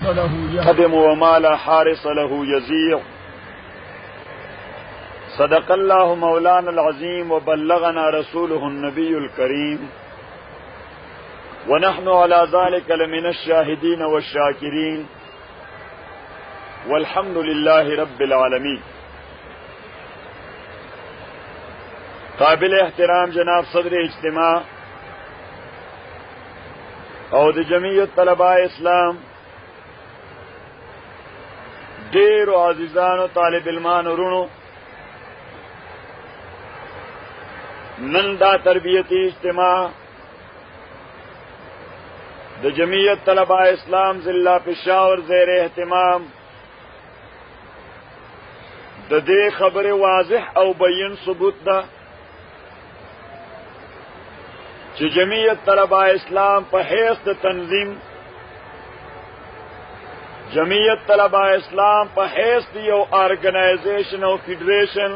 خدم وما لا حارس له يزيع. صدق الله مولانا العظيم وبلغنا رسوله النبي الكريم ونحن على ذلك لمن الشاهدين والشاكرين والحمد لله رب العالمين. قابل احترام جناب صدر اجتماع اور جمعیت طلباء اسلام، ډیر او عزیزانو طالب علمان ورونو، نن دا تربیتی اجتماع د جمعیت طلباء اسلام ضلع پشاور زیر اہتمام د دې خبر واضح او بیان ثبوت ده چې جمعیت طلباء اسلام په حیث د تنظیم، جمعیت طلباء اسلام په حیث د یو ارګنایزیشن او فیډریشن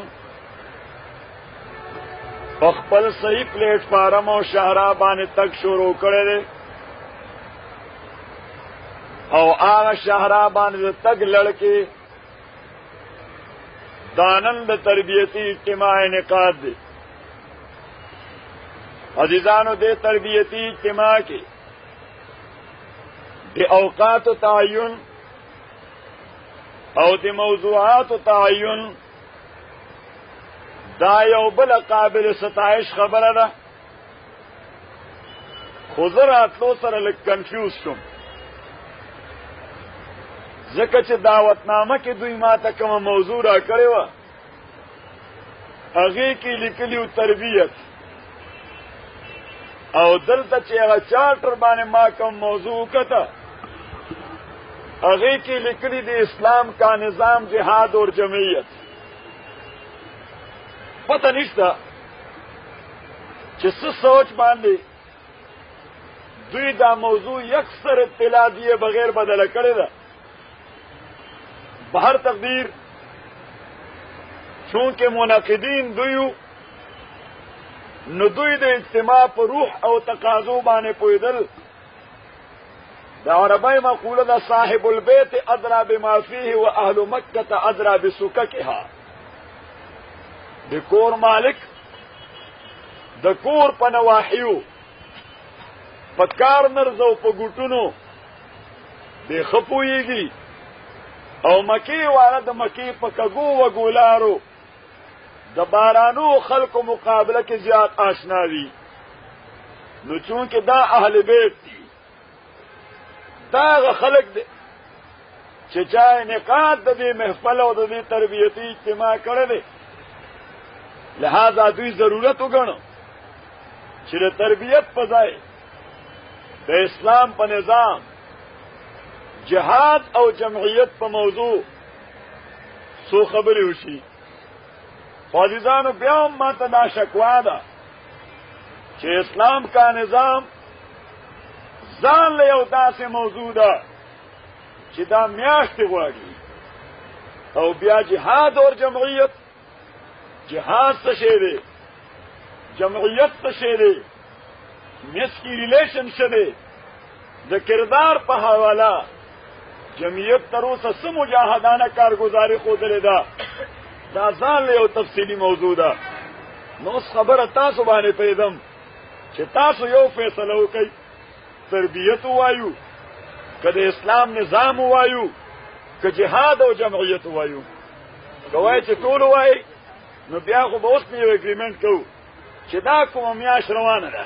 په خپل صحیح پلیټ فارم او شاهراه باندې تک شروع کړی دی او هغه شاهراه باندې تک لړکې دانن د تربیتی اجتماع انعقاد دی. عزیزانو، دې تربیتی اجتماع کې د اوقات تعین او د موضوعات تعین دا یو بل قابل ستایش خبره ده، خو زه راتلو سره لږ کنفیوز شوم، ځکه چې دعوتنامه کې دوی ماته کومه موضوع را کړې وه، هغې کې لیکلي و تربیت، او دلته چې هغه چارټر باندې ما کوم موضوع وکته هغې کې لیکلي د اسلام کا نظام جهاد اور جمعیت. پته نشته چې څه سوچ باندې دوی دا موضوع یکسر اطلاع دیے بغیر بدله کړې ده. بهر تقدیر چونکه منعقدین دوی نو دوی د اجتماع په روح او تقاضو باندې پوهېدل. د عربی مقوله ده صاحب البیت ادرا بما فیه و اهل مکة ادرا بسککها. د کور مالک د کور په نواحیو په کار نرزو په ګوټونو د ښه پوهېږي او مکې والا د مکې په کږو وګولارو د بارانو خلکو مقابله کې زیات آشنا وي. نو چونکې دا اهل بیت دي، دا هغه خلک دی چې چا انعقاد د دې محفل او د دې تربیتي اجتماع کړی دی، لہذا دوی ضرورت وګڼو چې د تربیت په ځای د اسلام په نظام جهاد او جمعیت په موضوع څو خبرې وشي. عزیزانو، بیا هم ماته دا شکوا ده چې اسلام کا نظام ځان له یو داسې موضوع ده چې دا میاشتې غواړي، او بیا جهاد اور جمعیت. جهاد څه شی دی؟ جمعیت څه شی دی؟ مس کی ریلیشن څه دی؟ د کردار په حواله جمعیت تر اوسه څه مجاهدانه کارګزاري ښودلې ده، دا ځان له یو تفصیلي موضوع ده. نو اوس خبره تاسو باندې پرېږدم چې تاسو یو فیصله وکئ، تربیت ووایو که د اسلام نظام ووایو که جهاد او جمعیت ووایو. که وایي چې ټول ووایي نو بیا خو به اوس یو اګریمنټ کوو چې دا کومه میاشت روانه ده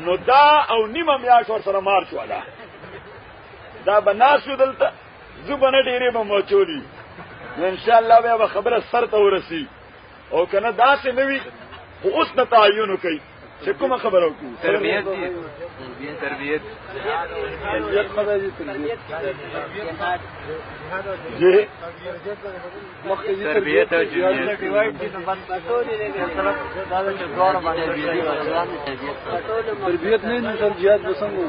نو دا او نیمه میاشت ورسره مارچ والا دا به ناسو دلته زه به نه ډېرې به موچولي نو انشاءالله بیا به خبره سر ته ورسي، او که نه داسې نه وي خو اوس نه تعین وکئ چې کومه خبره وکړو. تربیت تربیت جی تربیت او تربیت نه نو جهاد وسنګو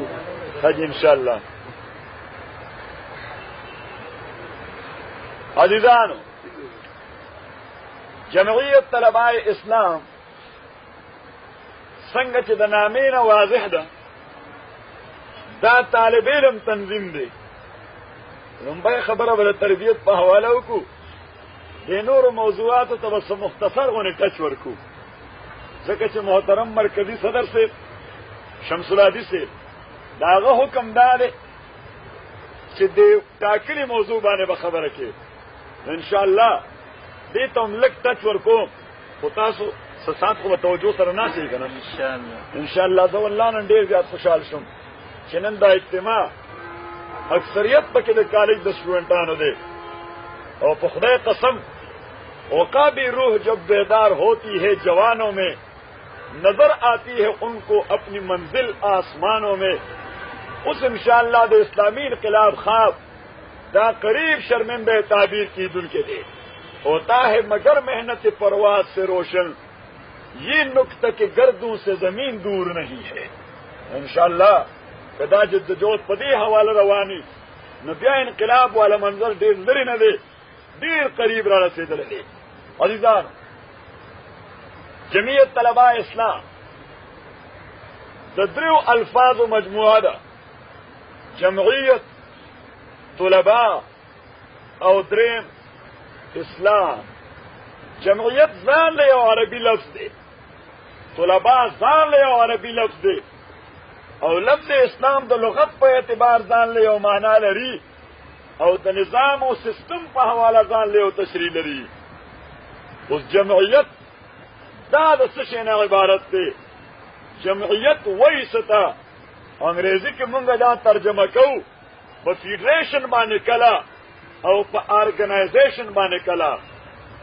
حج انشاءالله. عزیزانو، جمعیت طلباء اسلام څنګه چې د نامې نه واضح ده دا طالب علم تنظیم دی لومبۍ خبره به د تربیت په حواله وکړو د نورو موضوعاتو ته به څه مختصر غونې ټچ ورکړو ځکه چې محترم مرکزي صدر صاحب شمس العادي صاحب د هغه حکم دا دی چې د ټاکلي موضوع باندې به خبره کوي انشاءالله دې ته هم لږ ټچ ورکوم خو تاسو څه ساعت خو به توجه سره ناستئ که نه انشاءالله زه والله نن ډېر زیات خوشحال شوم چې نن دا اجتماع اکثریت پکې د کالج د سټوډنټانو دی اور په خدای قسم عقابی روح جب بیدار ہوتی ہے جوانوں میں نظر آتی ہے ان کو اپنی منزل آسمانوں میں اس انشاءاللہ دے اسلامی انقلاب خواب دا قریب شرمندہ تعبیر کی دن کے دے ہوتا ہے مگر محنت پرواز سے روشن یہ نقطہ کہ گردوں سے زمین دور نہیں ہے انشاءاللہ کدا جدوجہد پدی حوالہ روانی نہ بیا انقلاب والا منظر ډیر لري نه دی ډیر قریب را رسیدلی دی عزیزان جمعیت طلباء اسلام د دریو الفاظو مجموعه ده جمعیت طلباء او دریم اسلام جمعیت ځان له یو عربي لفظ دی طلباء ځان له یو عربي لفظ دی او لفظ اسلام د لغت په اعتبار ځان له یو معنا لري او د نظام او سیستم په حواله ځان له یو تشریح لري اوس جمعیت دا د څه شي نه عبارت دی جمعیت وایي څه ته انګریزي کې مونږ دا ترجمه کوو په فیډریشن باندې کله او په ارګنایزیشن باندې کله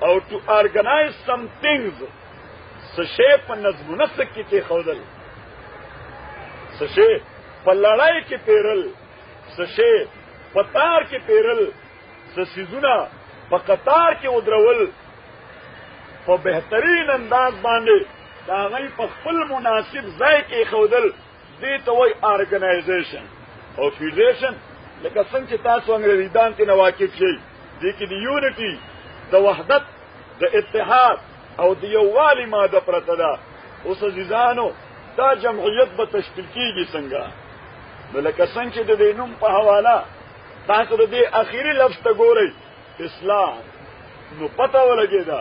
او ټو ارګنایز سم ثینګز څه شی په نظم نسق کې کېښودل څه شی په لړۍ کې پیرل څه شی په تار کې پیرل څه څیزونه په قطار کې ودرول په بهترین انداز باندې د هغوی په خپل مناسب ځای کې ایښودل دې ته وایي ارګنایزیشن او فیډریشن لکه څنګه چې تاسو انګریزیدان کې نه واقف شئ دې کې د یونټي د وحدت د اتحاد او د یووالي ماده پرته ده اوس عزیزانو دا جمعیت به تشکیل کیږي څنګه نو لکه څنګه چې د دې نوم په حواله تاسو د دې اخیری لفظ ته ګورئ اسلام نو پته ولګېده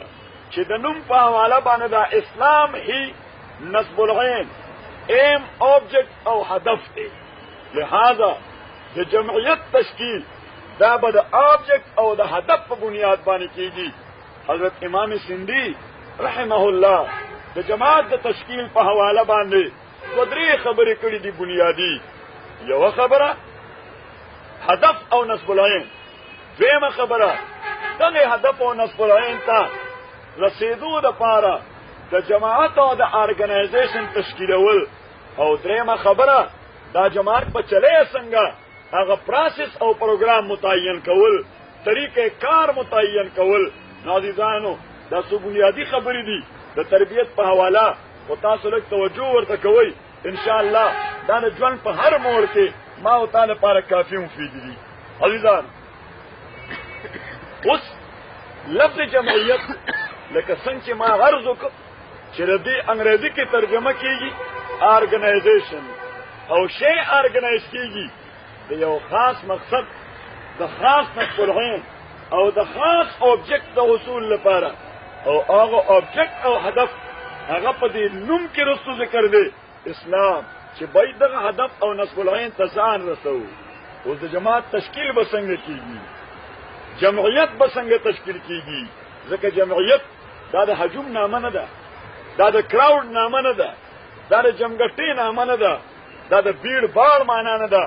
چې د نوم په حواله باندې دا اسلام هی نصب العین ایم اوبجیکٹ او هدف دی لہذا د جمعیت تشکیل دا به د اوبجیکٹ او د هدف په بنیاد باندې کیږي حضرت امام سندی رحمه الله د جماعت د تشکیل په حواله باندې درې خبرې کړې دي بنیادی یو خبره هدف او نصب العین دویمه خبره دغه هدف او نصب العین ته رسیدو دپاره د جماعت او د ارګنایزیشن تشکیلول او دریمه خبره دا جماعت په چلے څنګه هغه پروسس او پروګرام متعین کول طریقې کار متعین کول عزیزانو دا څو بنیادی خبرې دي د تربیت په حواله او تاسو لږ توجه ورته کوئ ان شاء الله دا د ژوند په هر موړ کې ما او تا لپاره کافي مفید دي عزیزان اوس لفظ جمعیت لکه څنګه چې ما عرض وکړ چې د دې انګریزي کې ترجمه کیږي ارګنایزیشن او شی ارګنایز کیږي د یو خاص مقصد د خاص نصب العین او د خاص اوبجیکټ د حصول لپاره او هغه اوبجیکټ او هدف هغه په دې نوم کې رسو ذکر دی اسلام چې باید دغه هدف او نصب العین ته ځان رسو اوس د جماعت تشکیل به څنګه کیږي جمعیت به څنګه تشکیل کیږي ځکه جمعیت دا د هجوم نامه نه ده دا د کراوډ نامه نه ده دا د جمګټۍ نامه نه ده دا د بیړ باړ معنا نه ده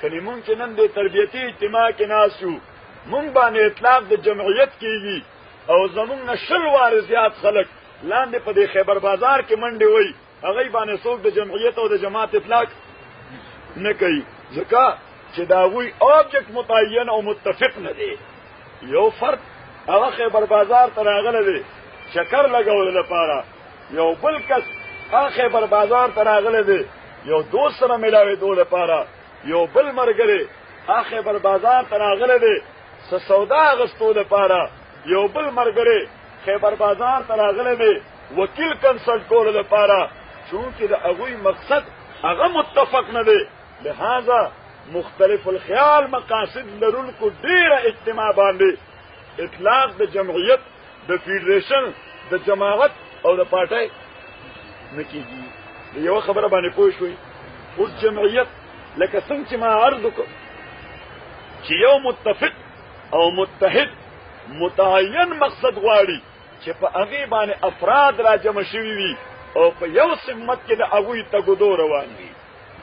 کله مونږ چې نن د تربیتي اجتماع کې ناست یو مونږ باندې اطلاق د جمعیت کیږي او زمونږ نه شل واره زیات خلک لاندې په دې خیبر بازار کې منډې وایي هغوی باندې څوک د جمعیت او د جماعت اطلاق نه کوي ځکه چې د هغوی اوبجیکټ متعین او متفق نه دی یو فرد هغه خیبر بازار ته راغلی دی چکر لګولو لپاره یو بل کس هغه خیبر بازار ته راغلی دی یو دوست سره ملاوېدو لپاره یو بل ملګری هغه خیبر بازار ته راغلی دی څه سودا اخیستو لپاره یو بل ملګری خیبر بازار ته راغلی دی وکیل کنسلټ کولو لپاره چونکې د هغوی مقصد هغه متفق نه دی لہذا مختلف الخیال مقاصد لرونکو ډیره اجتماع باندې اطلاق د جمعیت د فیډریشن د جماعت او د پارټۍ نکېږي. یو خبره باندې پوه شوي، اوس جمعیت لکه څنګه چې ما عرض وکړ چې یو متفق او متحد متعین مقصد غواړي چې په هغې باندې افراد را جمع شوي وي او په یو سمت کې د هغوی تګدو روان وي.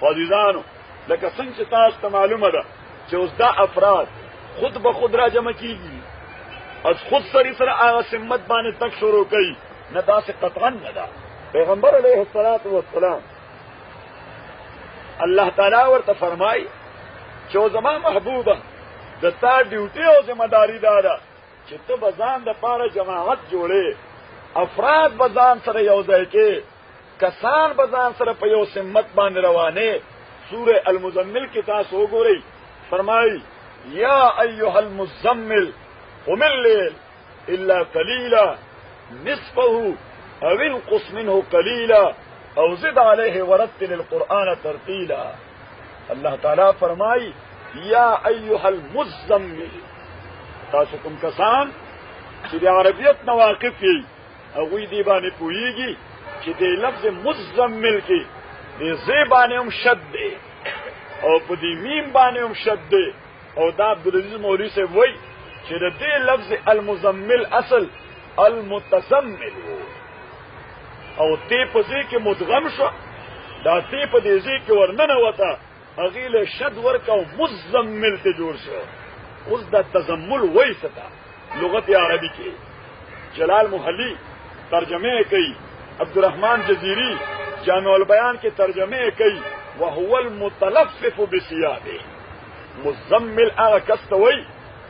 عزیزانو لکه څنګه چې تاسو ته معلومه ده چې اوس دا افراد خود به خود را جمع کېږي، از خود سری سره هغه سمت باندې تک شروع کوي، نه داسې قطعا نه ده. پیغمبر علیه الصلاة والسلام الله تعالی ورته فرمایي چې زما محبوبه د تا ډیوټي او ذمہ داری دا ده چې ته به ځان دپاره جماعت جوړې، افراد به ځان سره یو ځای کې، کسان به ځان سره په یو سمت باندې روانې. سوره المزمل کې تاسو وګورئ، فرمایي یا ایها المزمل قم الليل الا قليلا نصفه او انقص منه قليلا او زد عليه ورتل القرآن ترتیلا. الله تعالی فرمایي یا ایها المزمل، تاسو کوم کسان چې د عربیت نه واقف یي هغوی دې باندې پوهیږي چې د لفظ مزمل کې د زې باندې هم شد دی او په دې میم باندې هم شد دی، او دا عبدالعزیز مولوي صاحب وایي چې د دې لفظ المزمل اصل المتزمل و او تی په ځای کې مدغم شو، دا تی په دې ځای کې ورننوته هغې له شد ورکه او مزمل ته جوړ شو. اوس دا تزمل وایي څه ته لغت عربي کې. جلال محلي ترجمه کوي، عبدالرحمن جزیری جامع البیان کې ترجمه کوي وهو المتلفف بثيابه. مزمل هغه کس ته وایي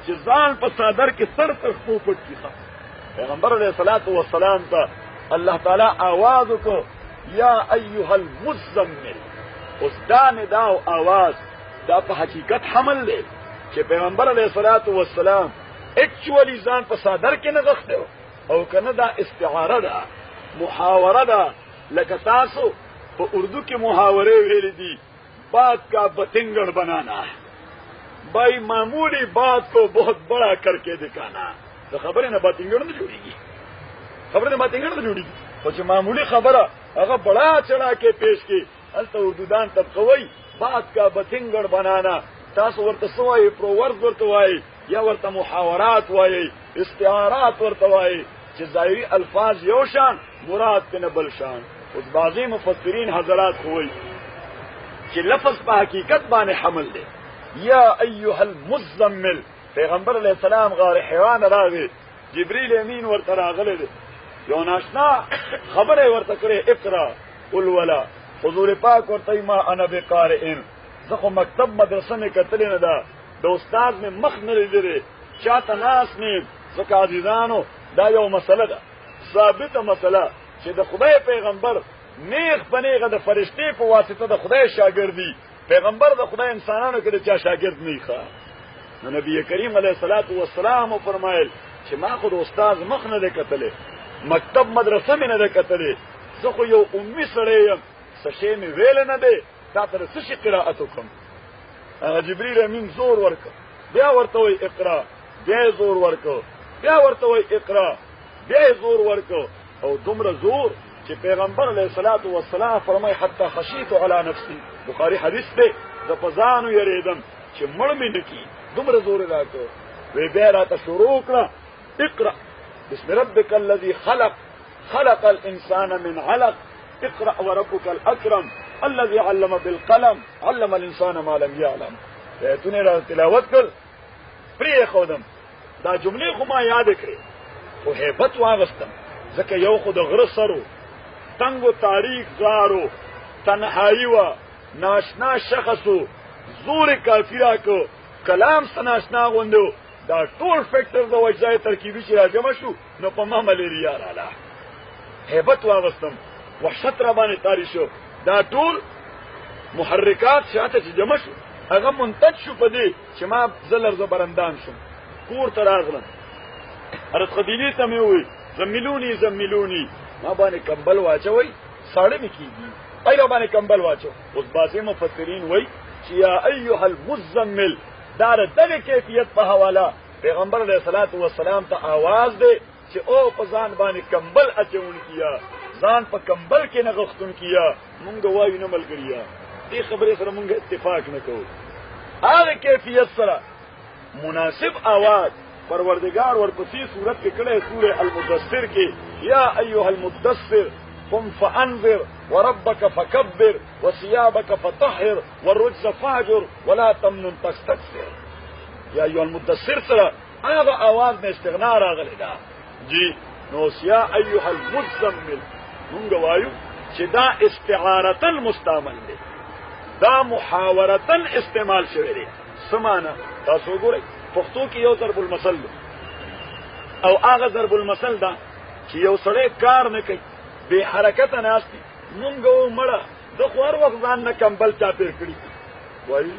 چې ځان په څادر کې سر تر خپو پټ کړي. پیغمبر علیه الصلاة والسلام ته الله تعالی آواز وکړو یا ایها المزمل. اوس دا ندا او آواز دا په حقیقت حمل دی چې پیغمبر علیه الصلاة والسلام اکچوالی ځان په څادر کې نه غښتی او کنه دا استعاره ده، محاوره ده. لکه تاسو په اردو کې محاورې ویلې دي، بات کا بتنگڑ بنانا، بھائی معمولی بات کو بہت بڑا کر کے دکھانا. تو خبریں نہ باتنگڑ نہ جوڑی، خبریں باتنگڑ نہ جوڑی، تو معمولی خبر اگر بڑا چڑھا کے پیش کی التا اردو دان طبقوی بات کا بتنگڑ بنانا. تاسو ورته سوای پروورز ورته وای یا ورته محاورات وای استعارات ورته وای چې ظاهري الفاظ یو شان مراد کنه بل شان. اوس بعضی مفسرین حضرات خوي چې لفظ په حقیقت باندې حمل دی. یا ایها المزمل، پیغمبر علیہ السلام غار حیوان راغی، جبریل امین ورته راغلی دی، یو ناشنا خبره ورته کړې اقرا قل ولا. حضور پاک ورته ما انا بقارئ، زه خو مکتب مدرسه مې کتلې نه ده، د استاد مې مخ نه لیدلی، چاته ناس مې. ځکه عزیزانو دا یو مسله ده، ثابته مسله چې د خدای پیغمبر نیغ په نیغه د فرشتې په واسطه د خدای شاګردي، پیغمبر د خدای انسانانو کې د چا شاګرد نه ښه. نو نبی کریم علیه الصلاة والسلام فرمایل چې ما خو د استاد مخ نه دی کتلی، مکتب مدرسه مې نه ده کتلی، زه خو یو امي سړی یم، څه شی مې ویلی نه دی، تا ته د څه شي قرائت وکړم. هغه جبریل امین زور ورکړ، بیا ورته وایي اقرا، بیا یې زور ورکړ، بیا ورته وایي اقرا، بیا یې زور ورکړ، او دومره زور چې پیغمبر علیه الصلاة والسلام فرمای حتی خشیت علی نفسی. بخاری حدیث دی، زه په ځان ویرېدم چې مړ مې نه کي، دومره زور یې راکړ. وی بیا راته شروع کړه اقرا بسم ربک الذي خلق خلق الانسان من علق اقرا وربک الاکرم الذي علم بالقلم علم الانسان ما لم يعلم. ایتونه را تلاوت کړ، پرې خودم دا جملې خو ما یاد کړې، خو هیبت واغستم ځکه یو خو د غره سرو، تنگو تاریخ غارو، تنهایی و ناشنا شخصو، زور کافی راکو، کلام سناشنا غوندو، دا ټول فیکٹر د وجزای ترکیبی چې راجمع شو نو په ما ملیریا رااله. هیبت واغستم، وحشت را باندې طاری شو، دا ټول محرکات شاته چې جمع شو هغه منتج شو په دې چې ما زلر زبرندان شم. کور ته راغلم، حضرت خدیجه ته مې وویل زملونی زملونی، ما باندې کمبل واچوي، ساړه مې کېږي، ایره باندې کمبل واچو. اوس بعضې مفسرین وایي چې یا ایها المزمل دا دغه کیفیت په حواله پیغمبر علیه الصلاۃ والسلام ته आवाज دی چې او په ځان باندې کمبل اچون کیا ځان په کمبل کې نه غختون کیا مونږ وایو نه ملګریا دې خبرې سره مونږ اتفاق نه کوو هغه کیفیت سره مناسب आवाज پروردگار ورپسې صورت کې کړه سورہ المدثر کې یا ایها المدثر قم فانذر وربك فكبر وثيابك فطهر والرجز فاهجر ولا تمنن تستكثر یا ایها المدثر سره هغه आवाज نه استغنا راغلی دا جی نو یا ایها المزمل مونږ وایو چې دا استعارة مستعمل دی دا محاورة استعمال شوی دی سمانه تاسو ګورئ پښتو کې یو ضرب المثل او هغه ضرب المثل دا چې یو سړی کار نه کوي به حرکت نه استی مونږ مړه د خور وخت ځان نه کمبل چا پیر کړی وایي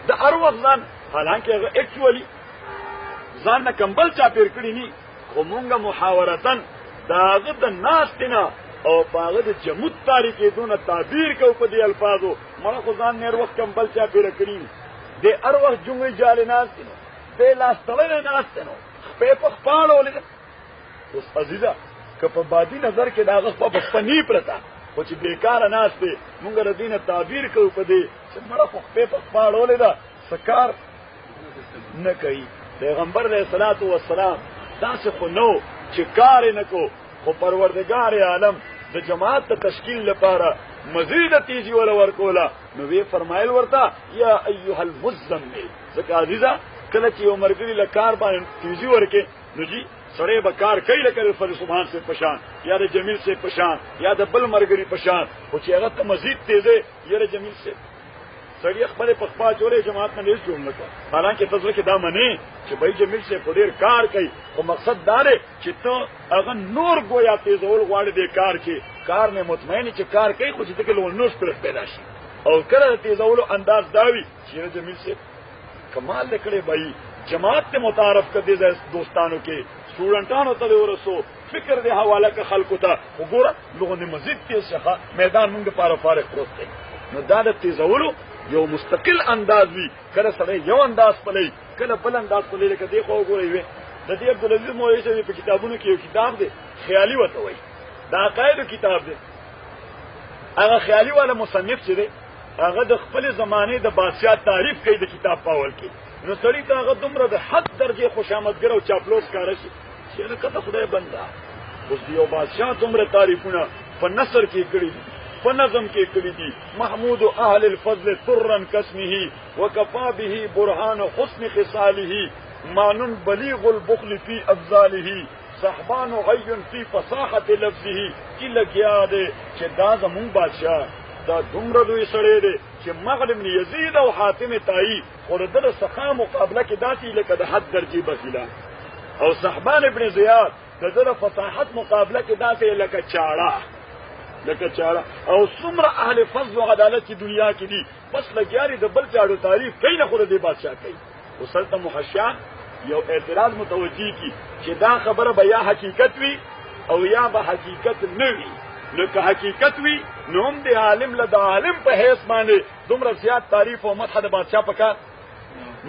د هر وخت ځان حالانکه هغه اکچوالي ځان نه کمبل چا پیر کړی ني خو مونږه محاورتن داغه د ناستنه او پاغه د جمود تاریخي دونه تعبیر کو په دې الفاظو مړه خو ځان نه وخت کمبل چا پیر کړی د هر وخت جمعې جال ناستنه په لاس تړل ناستنه په پخپالو لګ اوس عزیزا که په بادي نظر کې داغه په پنی پرتا خو چې بیکار ناشته مونږ د دینه تعبیر کوو په دې چې مړه خو په پخپالو لګ سکار نه کوي پیغمبر علیه الصلاۃ والسلام داسې خو نو چې کار نه کو خو پروردگار عالم د جماعت ته تشکیل لپاره مزید تیزی ولا ورکولا نو وی فرمایل ورته یا ایها المزمل ځکه عزیزا کله چې عمر ګری لکار باندې تیزی ورکه نو جی سړی به کار کوي لکه فر سبحان سے پشان یا د جمیل سے پشان یا د بل مرګری پشان خو چې هغه ته مزید تیزه یا د جمیل سے سړی خپل پخپا جوړې جماعت نه جوړ نه کړ حالانکه تاسو کې دا منی چې بای جمیل سے ډیر کار کوي خو مقصد دا دی چې ته هغه نور گویا تیزول غواړي د کار کې کار نه مطمئن چې کار کوي خو چې ته له نور پر پیدا شي او کله تیزولو انداز داوي چې جمیل سے کمال کړي بای جماعت ته متعارف کړي د دوستانو کې سټوډنټانو ته ورسو فکر دی حواله ک خلکو ته وګوره لغونه مزید تیز ښه میدان موږ لپاره فارغ پروت دی نو دا د تیزولو یو مستقل انداز وی کله سره یو انداز پلی کله بل انداز پلی لکه دی خو وګورئ وی د دې عبدالعزیز مولوی په کتابونو کې یو کتاب دی خیالي وته وای دا عقاید کتاب دی هغه خیالي والا مصنف چې دی هغه د خپل زمانه د بادشاہ تعریف کوي د کتاب پاول کې نو سړی ته هغه دومره د حد درجه خوشامدګر او چاپلوس کار شي چې نه کته خدای بندا اوس دیو بادشاہ دومره تعریفونه په نثر کې کړی دي په نظم کې کړی دي محمود اهل الفضل طرا كاسمه وكفى به برهان حسن خصاله مانن بلیغ البخل في افضاله صحبان غی فی فصاحت لفظه کی لګیا دی چې دا زمون بادشاہ دا دومره دوی سړی دی چې مغرب بن یزید او حاتم طایی خورده سخا مقابله کې داسې لکه د حد درجه بخیلا او صحبان ابن زیاد دغه فصاحت مقابله کې داسې لکه چاړه او څومره اهل فضل او عدالت چې دنیا کې دي بس لګیاري د بل چاړو تعریف کین نه خورده بادشاہ کوي وسلطه محشان یو اعتراض متوجی کی چې دا خبره به یا حقیقت وي او یا به حقیقت نه وي نو که حقیقت وي نو هم د عالم له د عالم په حیث باندې دومره زیات تعریف او مدح د بادشاہ پکار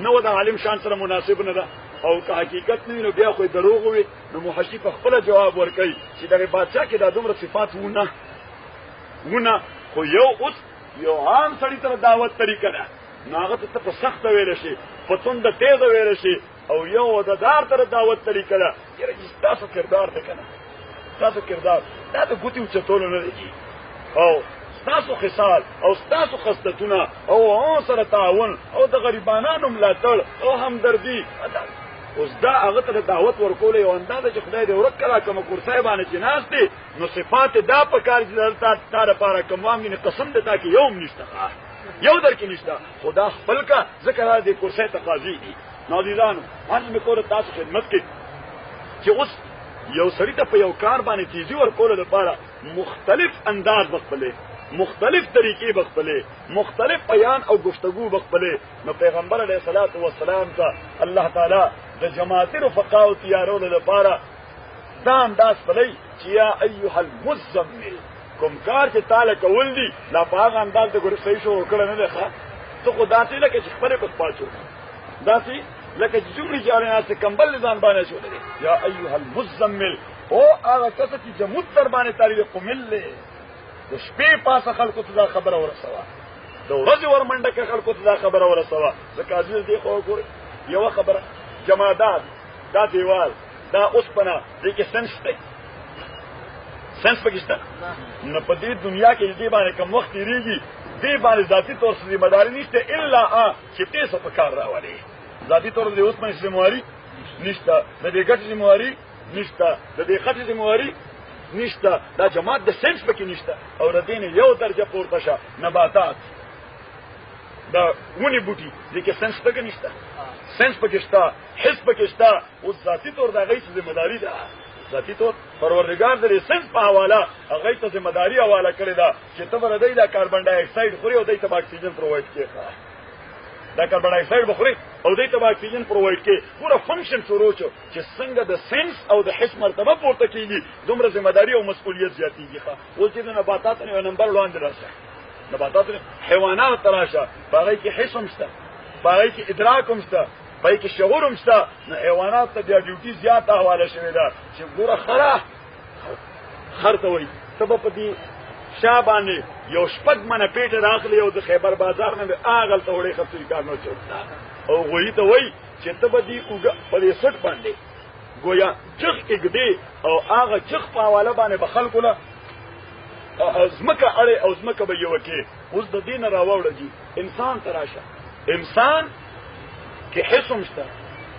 نو د عالم شان سره مناسب نه ده او که حقیقت نه نو بیا خو دروغ وي نو محشی په خپل جواب ورکړي چې د بادشاہ کې دا دومره صفات ونه خو یو عام سړی تر دعوت طریقه ده ناغه ته په سخت ویل شي په توند تیز ویل شي او یو وددار تر دعوت طریقه ده یره چې تاسو کردار ته کنه تاسو کردار دا د ګوتیو چتول نه دی او تاسو خصال او تاسو خصلتونه او سره تعاون او د غریبانو ملاتړ او همدردی اوس دا هغه ته دعوت ورکول یو اندازه چې خدای دې ورکړه کوم کورسای باندې چې ناس دي نو صفات دا په کار چې تاسو لپاره کوم وامنه قسم ده تا کې یوم نشته یو در کې نشته خدا خپل کا ذکر دې کورسای تقاضی دي نازیدانو هر مې کور تاسو خدمت کې چې اوس یو سړی ته په یو کار باندې تیزی ورکول لپاره مختلف انداز بخپلې مختلف طریقې بخپلې مختلف بیان او گفتگو بخپلې نو پیغمبر علیه الصلاۃ والسلام ته الله تعالی د جماعت رفقاء تیارولو لپاره دا انداز پلی چې یا ایها المزمل کوم کار چې تعالی کول دي لا پاغه انداز د ګور صحیح شو کړه نه ده تو خو داسې لکه چې خپلې په خپل شو داسې لکه چې جوړي چې اړه نه کمبل ځان باندې شو لري یا ایها المزمل او هغه کته چې جمود در باندې تعریف قمل له د شپې پاسه خلکو ته دا خبره ورسوه د ورځې ورمنډه کې خلکو ته دا خبره ورسوه ځکه عزیز دی خو ګوري یو خبره جمادات دا دیوال دا اوسپنه دې کې سنس دی سنس پکشته نه په دې دنیا کې دې باندې کوم وخت تیریږي دې باندې ذاتی طور ذمہ داری نشته الا چې پیسې په کار راوړي ذاتی طور دې اوسپنه ذمہ داری نشته د دې ګټ ذمہ داری نشته د دې خټ ذمہ داری نشته دا جماعت د سنس پکې نشته او د دین یو درجه پورته شه نباتات دا ونی بوټي دغه سنس پکې نشته سنس پکې شته حس پکې شته او ذاتی طور د غي ذمہ داری ده ذاتی طور پروردگار د سنس په حواله هغه ته ذمہ داری حواله کړی دا چې ته ورته دا کاربن ډای اکساید خوري او د ته اکسیجن پرووایډ کوي دا کاربن ډای اکساید بخوري او د ته اکسیجن پرووایډ کوي پورا فنکشن شروع شو چې څنګه د سنس او د حس مرتبه پورته کیږي دومره ذمہ داری او مسؤلیت زیاتیږي او چې د نباتات نه نمبر وړاندې راځي نباتات حیوانات تراشه باغی کې حس هم شته باغی کې ادراک هم شته باغی کې شعور هم شته نو حیوانات ته د ډیوټي زیاته حواله شوی ده چې ګوره خر ته وایي سبب دې شابانه یو شپږ منه پیټ راغلی او د خیبر بازار نه اغل ته وړي خپل کار نه چوتا او غوی ته وایي چې ته به دې اوګه په دې سټ باندې گویا چخ اګدي او هغه چخ په حواله باندې بخلکو له ازمکه اړه او ازمکه به یو کې اوس د دین راوړږي انسان تراشه انسان کې حس مشته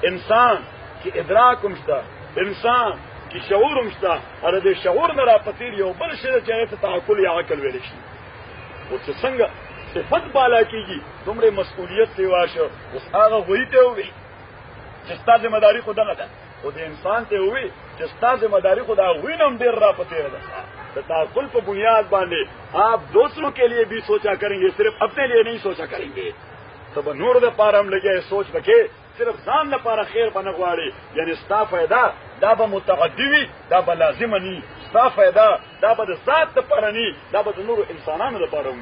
انسان کې ادراک مشته انسان کې شعور مشته اره د شعور نه را پتیر یو بل شی چې ته تعقل یا عقل ویل شي او چې څنګه صفت بالا کیږي دومره مسؤلیت دی واشه اوس هغه وایته وي چې ستاسو ذمہ داری خود نه ده او د انسان ته وي چې ستاسو ذمہ داری خدا وینم ډیر را پتیر ده تعقل پر بنیاد باندھے آپ دوسروں کے لیے بھی سوچا کریں گے صرف اپنے لیے نہیں سوچا کریں گے تب نور د پار ہم لگے سوچ رکھے صرف زان نہ پارا خیر بنگواڑے یعنی ستا فائدہ دا با متعدی دا با لازمنی ستا فائدہ دا با ذات پرنی دا با نور انسانانو د پاره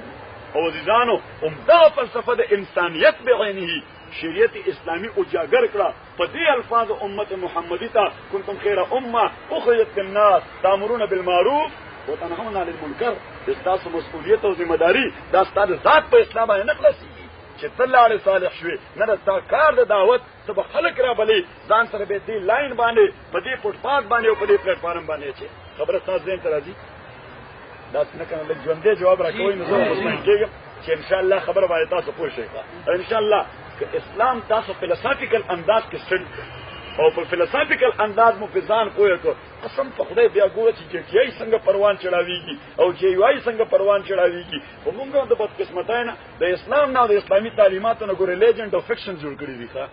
او عزیزانو عمدہ فلسفہ د انسانیت بعینه شریعت اسلامی اجاگر کړه په دې الفاظ امت محمدی ته کنتم خیر امه اخرجت للناس تامرون بالمعروف وتنهون عن المنکر استاسو مسؤلیت او ذمہ داری دا ستاسو ذات په اسلام باندې نقلسي چې الله علیه صالح شوي نه دا کار د دعوت سبا خلق را بلی ځان سره به دې لاین باندې په دې فوټ پات باندې او په دې پلیټ فارم باندې چې خبره تاسو زين ترازی دا څنګه کنه لږ ژوندې جواب راکوي نو زه مطمئن کېږم چې ان شاء الله خبره باندې تاسو پوه شئ ان شاء الله که اسلام تاسو فلسفیکل انداز کې سن او په فلسفیکل انداز مو په ځان کوی کو قسم په خدای بیا ګوره چې یې څنګه پروان چړاویږي او چې یې څنګه پروان چړاویږي ومونږ د بد قسمتانه د اسلام نه د اسلامي تعلیماتو نه ګورې لیجند او فکشن جوړ کړی دي ښا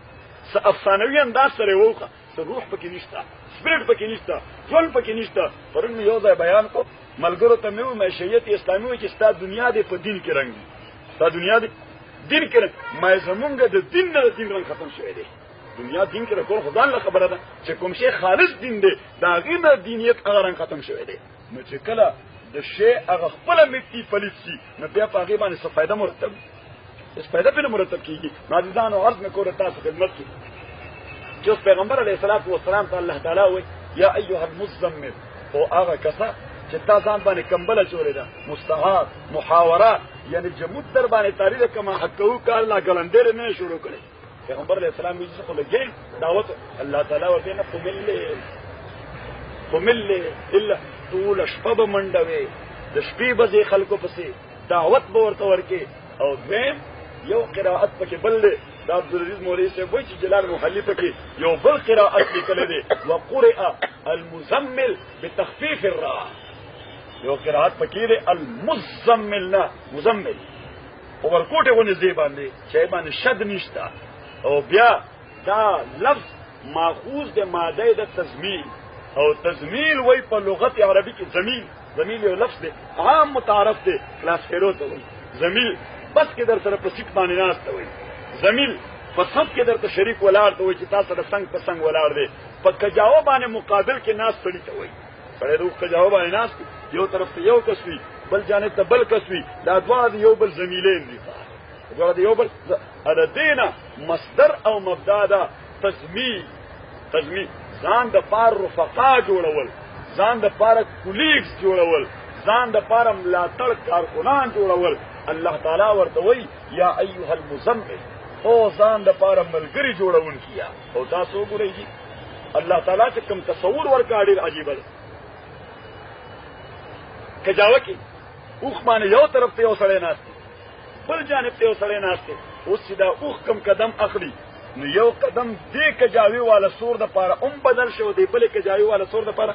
څه افسانوي انداز سره ووخه څه روح پکې نشته سپریټ پکې نشته ټول پکې نشته پرون یو ځای بیان کو ملګرو ته مې معیشت اسلامي و چې ستاسو دنیا دې په دین کې رنګ دي ستاسو دنیا دې دین کې ما زمونږ د دین نه دین رنګ ختم شوی دی دنیا دین کې رکول خدای له خبره ده چې کوم شی خالص دین دی دا غینه دینیت هغه ختم شوی دی نو چې کله د شی هغه خپل مټی پلیسی نو بیا په هغه باندې څه فائدہ مرتب اس فائدہ په مرتب کیږي نازیدان او عرض مې کوله تاسو خدمت کې چې پیغمبر علیه الصلاۃ والسلام ته الله تعالی وایي یا ایها المزمل او هغه کسا چې تاسو ځان باندې کمبل چولې ده مستعار محاوره یعنی جمود در باندې تاریخ کما حقو کار لا ګلندې نه شروع کړي پیغمبر علیہ السلام یې څه لګي دعوت الله تعالی ورته نه قمل الا طول شپه منډوي د شپې بځې خلکو پسې دعوت به ورته ورکي او دویم یو قراءت پکې بل دا عبدالعزیز مولوی سے وایي چې جلال محلی پکې یو بل قراءت لیکل دي وقرئ المزمل بتخفيف الراء یو قراءت پکې دي المزمل نه مزمل او ورکوټه ونه زی باندې چې باندې شد نشتا او بیا دا لفظ ماخوذ د ماده د تزمیل او تزمیل وای په لغت عربی کې زمیل یو لفظ دی عام متعارف دی خلاص خیرو ته وای زمیل بس کې در سره په سیټ باندې ناس ته وای زمیل په صف کې درته شریک ولاړ ته وای چې تاسو د څنګه په څنګه ولاړ دی په کجاو باندې مقابل کې ناس پړی ته وای پړې د کجاو باندې ناس یو طرف ته یو کس وی بل جانب ته بل کس وی دا دوا یو بل زمیلین دي ګوره د یو بل د دې نه مصدر او مبدا ده تزمی ځان د پار رفقا جوړول، ځان د پار کولیګز جوړول، ځان د پار ملاتړ کارکنان جوړول. الله تعالی ورته وایي یا ایها المزمل، او ځان د پار ملګری جوړون کیا. او تاسو ګورئ الله تعالی چې کوم تصور ورکړ ډېر عجیب دی. کجاوه کې اوخ باندې یو طرف ته یو سړی ناست دی، بل جانب ته یو سړی ناست دی. اوس چې دا اوخ کم قدم اخلي نو یو قدم دې کجاوي والا سور د پاره بدل شو، دی بل کجاوي والا سور د پاره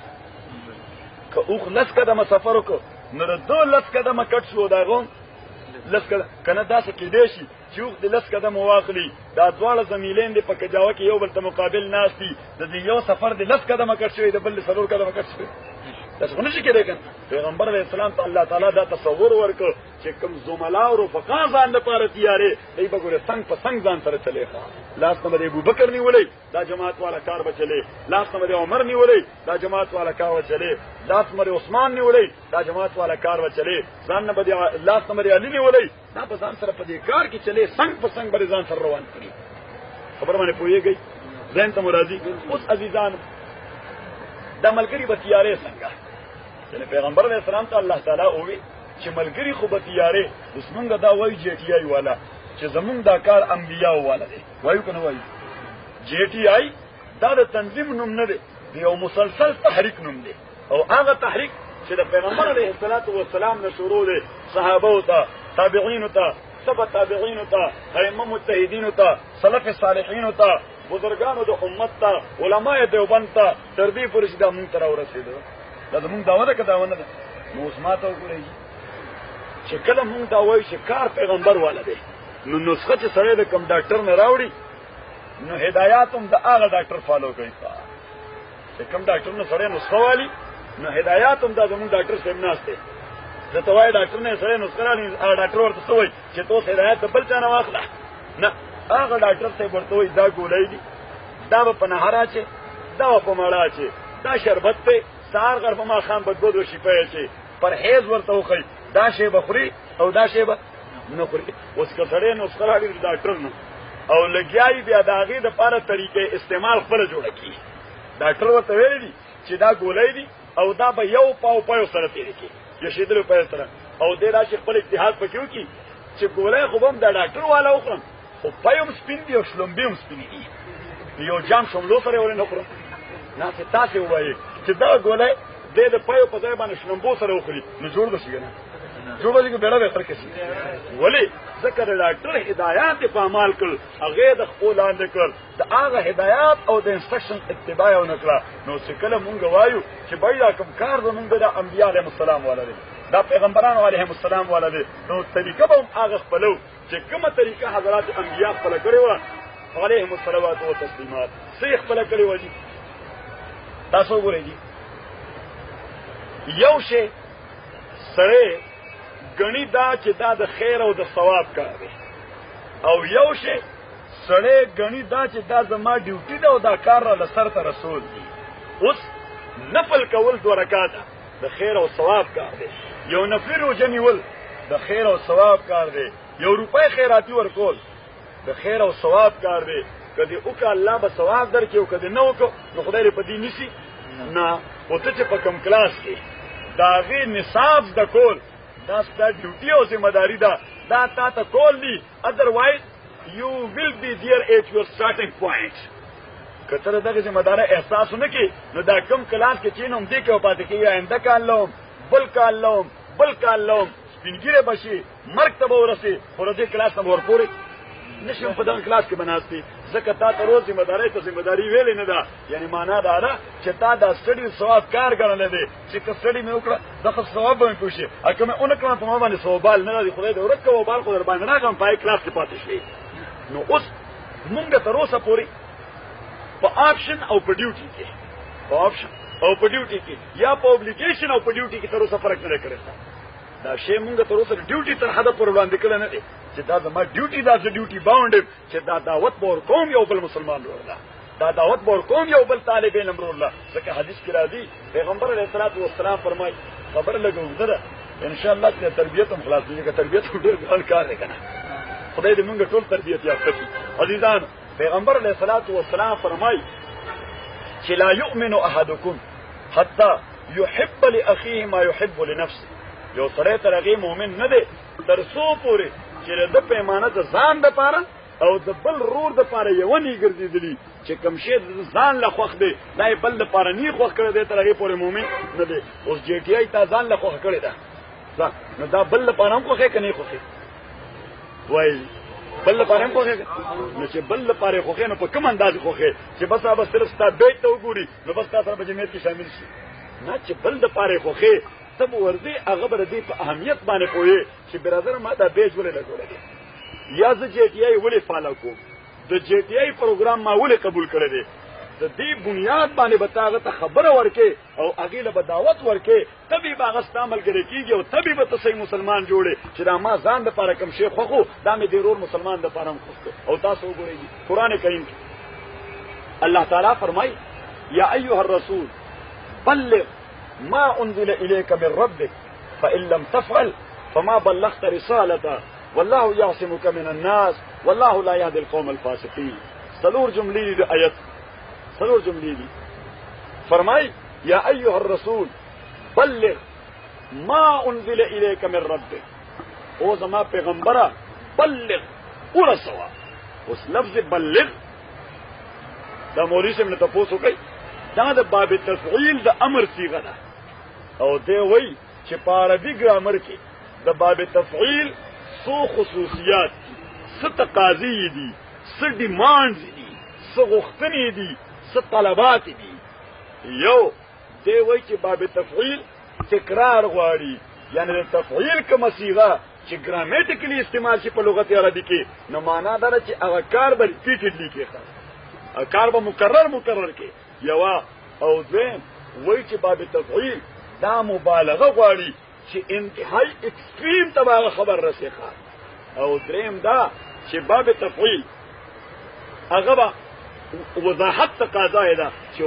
که اوخ لس قدمه سفر وکړو نو د دو لس قدمه کټ شو دا غون لس قدم کنه داسې کېدی شي چې اوخ د لس قدمه واخلي، دا دواړه زمیلین دي په کجاوه کې یو بل ته مقابل ناست دي، د دې یو سفر د لس قدمه کټ شوی د بل د څلور قدمه کټ شوی. داسې خو نشي کېدی کنه. پیغمبر علیه السلام ته الله تعالی دا تصور ورکړ چې کوم زملا او رفقا ځان لپاره تیارې دی به ګوره څنګ په څنګ ځان سره چلی ښه. لاس ته به د ابوبکر نیولی دا جماعت والا کار به چلی، لاس ته به د عمر نیولی دا جماعت والا کار به چلی، لاس ته به د عثمان نیولی دا جماعت والا کار به چلی، ځان نه به د لاس ته به د علي نیولی دا به ځان سره په دې کار کې چلی، څنګ په څنګ به ځان سره روان کړي. خبره باندې پوهېږئ؟ ذهن ته مو راځي؟ اوس عزیزانو دا ملګري به تیارې څنګه؟ یعنی پیغمبر علیہ السلام ته الله تعالی ووی چې ملګری خو به تیارې، اوس مونږ دا وایو جی ټي آی والا چې زمونږ دا کار انبیاء والا دی، وایو که نه وایو؟ جی ټي آی دا د تنظیم نوم نه دی، د یو مسلسل تحریک نوم دی، او هغه تحریک چې د پیغمبر علیه السلام نه شروع دی، صحابو ته، تابعینو ته، تبع تابعینو ته، ائمه مجتهدینو ته، سلف صالحینو ته، بزرګانو د امت ته، علماء دیوبند ته، تر دې پورې چې دا مونږ ته راورسېده. دا زمونږ دعوه ده که دعوه نه ده؟ نو اوس ما ته وګورئ چې کله مونږ دا وایو چې کار پیغمبر والا دی، نو نسخه چې سړی د کوم ډاکټر نه راوړي نو هدایات هم د هغه ډاکټر فالو کوي. چې کوم ډاکټر نه سړی نسخه والي نو هدایات هم دا زمونږ ډاکټر صاحب ناست دی. زه ته وایي ډاکټر نه سړی نسخه رالي، هغه ډاکټر ورته څه وایي چې ته اوس هدایات د بل چا نه واخله؟ نه، هغه ډاکټر صاحب ورته وایي دا ګولۍ دي، دا به په نهر اچې، دا به په مړه اچې، دا شربت دی، سهار غرب ما خان به دو شپې اچې، پرهیز ورته وښیي، دا شی به خوري او دا شی به نه خوري. اوس که سړی نسخه راړي د ډاکټر نه او لګیایي بیا د هغې دپاره طریقې استعمال خپله جوړه کړي. ډاکټر ورته ویلی دي چې دا ګولۍ دي او دا به یو پاو پیو سره تېرې کړي، یشېدلو پیو سره، او دې دا چې خپل اجتهاد پکې وکړي چې ګولۍ خو به هم دا ډاکټر والا وخورم خو پی هم سپین دي او شلومبې هم سپینې دي، یو جام شملو سره یې ولې نه خورم؟ نه چې تاسې ووایئ چې دا ګولۍ دې د پیو په ځای باندې شلومبو سره وخوري نو جوړ به شي که نه؟ جوړ به شي که بیړه به یې خرکه شي؟ ولې؟ ځکه د ډاکټر هدایات یې په عمال کړل، هغې د خپو لاندې کړل، د هغه هدایات او د انسټرکشن اتباع یې ونه کړه. نو چې کله مونږ وایو چې بای دا کوم کار زمونږ د انبیا علیهم السلام والا دی، دا پیغمبرانو علیهم السلام والا دی، نو طریقه به هم هغه خپلو چې کومه طریقه حضرات انبیا خپله کړې وه علیهم الصلوات والتسلیمات څه خپله کړې وه دي. تاسو وګورئ دي یو شی سړی ګڼي دا چې دا د خیر او د ثواب کار دی، او یو شی سړی ګڼي دا چې دا زما ډیوټي ده او دا کار را له سر ته رسول دي. اوس نفل کول 2 رکعاته د خیر او ثواب کار دی، یو نفلي روژه نیول د خیر او ثواب کار دی، یو روپۍ خیراتي ورکول د خیر او ثواب کار دی. که دې وکړه الله به ثواب درکړي او که دې نه وکړو نو خدای دې په دې نیسي نه. او ته چې په کوم کلاس کې د هغې نصاب زده کول دا ستا ډیوټي او ذمهداري ده، دا تا ته کول دي، ادروایز یو ویل بی دیئر ایٹ یور سٹارټنګ پوینټ. که ته د دغې ذمهدارۍ احساس ونه کړې نو دا کوم کلاس کې چې نوم دې کې پاتې کېږي، آینده کال لوم، بل کال لوم، بل کال لوم، سپینګیری به شي، مرګ ته به ورسې، خو د دې کلاس نه به ورپورې نشم په دغه کلاس کې بناستې. ځکه تا ته روز ذمهدارۍ ته ذمهداري ویلې نه ده، یعنې معنا دا ده چې تا دا سټډي ثواب کار ګڼلی دی چې که سټډي مې وکړه دغه ثواب به مې پوه شي، او که مې ونه کړم په ما باندې ثوابال نه دی، خدای دې ورک که وبال خو در باندې راغلم په هغې کلاس کې پاتې شوې. نو اوس مونږ تر اوسه پورې په آپشن او په ډیوټي کې، په آپشن او په ډیوټي کې یا په اوبلیګیشن او په ډیوټي کې تر اوسه فرق نه دی کړی. دا شی مونږ تر اوسه ډیوټي تر حده پورې وړاندې کړی نه دی چې دا زما ډیوټي دا زه ډیوټي باونډ یم چې دا دعوت به ورکوم یو بل مسلمان ورله، دا دعوت به ورکوم یو بل طالب علم ورله. ځکه حدیث کې راځي پیغمبر علیه الصلاة والسلام فرمایي خبره لږه اوږده ده انشاءالله چې تربیت هم خلاصېږي، که تربیت هم ډېر ګران کار دی که نه. خدای دې موږ ټول تربیت یافته کړي. عزیزان، پیغمبر علیه الصلاۃ والسلام فرمایي چې لا یؤمن احدکم حتی یحب لاخیه ما یحب لنفسه. یو سړی تر هغې مؤمن نه دی تر څو پورې چې د پیمانه د ځان دپاره او د بل رور دپاره یوه نی ګرځېدلي چې کوم شی ځان له خوښ دی دا یې بل دپاره نی خوښ کړی دی تر هغې پورې مؤمن نه دی. اوس جی ټي آی تا ځان له خوښه کړې ده نو دا بل دپاره هم خوښې که نه یې خوښې وایي بل دپاره هم خوښې نو چې بل دپاره یې خوښې نو په کوم اندازې خوښې چې بس به صرف ستا بیت ته وګوري نو بس تا سره په جمعیت کې شامل شي نه چې بل دپاره یې خوښې ته به ورځې هغه به د دې په اهمیت باندې پوهې چې برادر ما دا بیج ولې لګولی دی یا زه جی ټي آی ولې فالو کوم د جی ټي آی پروګرام ما ولې قبول کړی دی د دې بنیاد باندې به تا هغه ته خبره ورکې او هغې له به دعوت ورکې تبې به هغه ستا ملګری کېږي او تبې به ته صحیح مسلمان جوړې چې دا ما ځان دپاره کوم شی خوښ و دا مې د ورور مسلمان دپاره هم خوښ او تاسو وګورئ قرآن کریم کې الله تعالی فرمایي یا ایها الرسول بلغ ما انزل الیک من ربک فان لم تفعل فما بلغت رسالته والله يعصمك من الناس والله لا يهدي القوم الفاسقين. سلور جملې د آیت سلور جملې دي. فرمای یا ایها الرسول بلغ ما انزل الیک من ربک او زما پیغمبره بلغ ورسوا. اوس لفظ بلغ دا مولوی صاحب نه تاسو کوي دا د باب تفعیل د امر صيغه ده او دی وایي چې په عربي ګرامر کې د باب تفعیل سو خصوصیات دي څه تقاضي دي څه ډیمانډز دي څه غوښتنې دي څه طلبات دي. یو دی وایي چې باب تفعیل تکرار غواړي یعنی د تفعیل کومه صيغه چې ګرامیټیکلی استعمال شي په لغت عربي کې نو معنا دا ده چې هغه کار به ریپیټډلی کېږي کار به مکرر کې یوه او دویم وایي چې باب تفعیل دا مبالغه غواړي چې انتهایی اکسټریم ته به خبر رسېږي او دریم دا چې باب تفعیل هغه به وضاحت تقاضا ده چې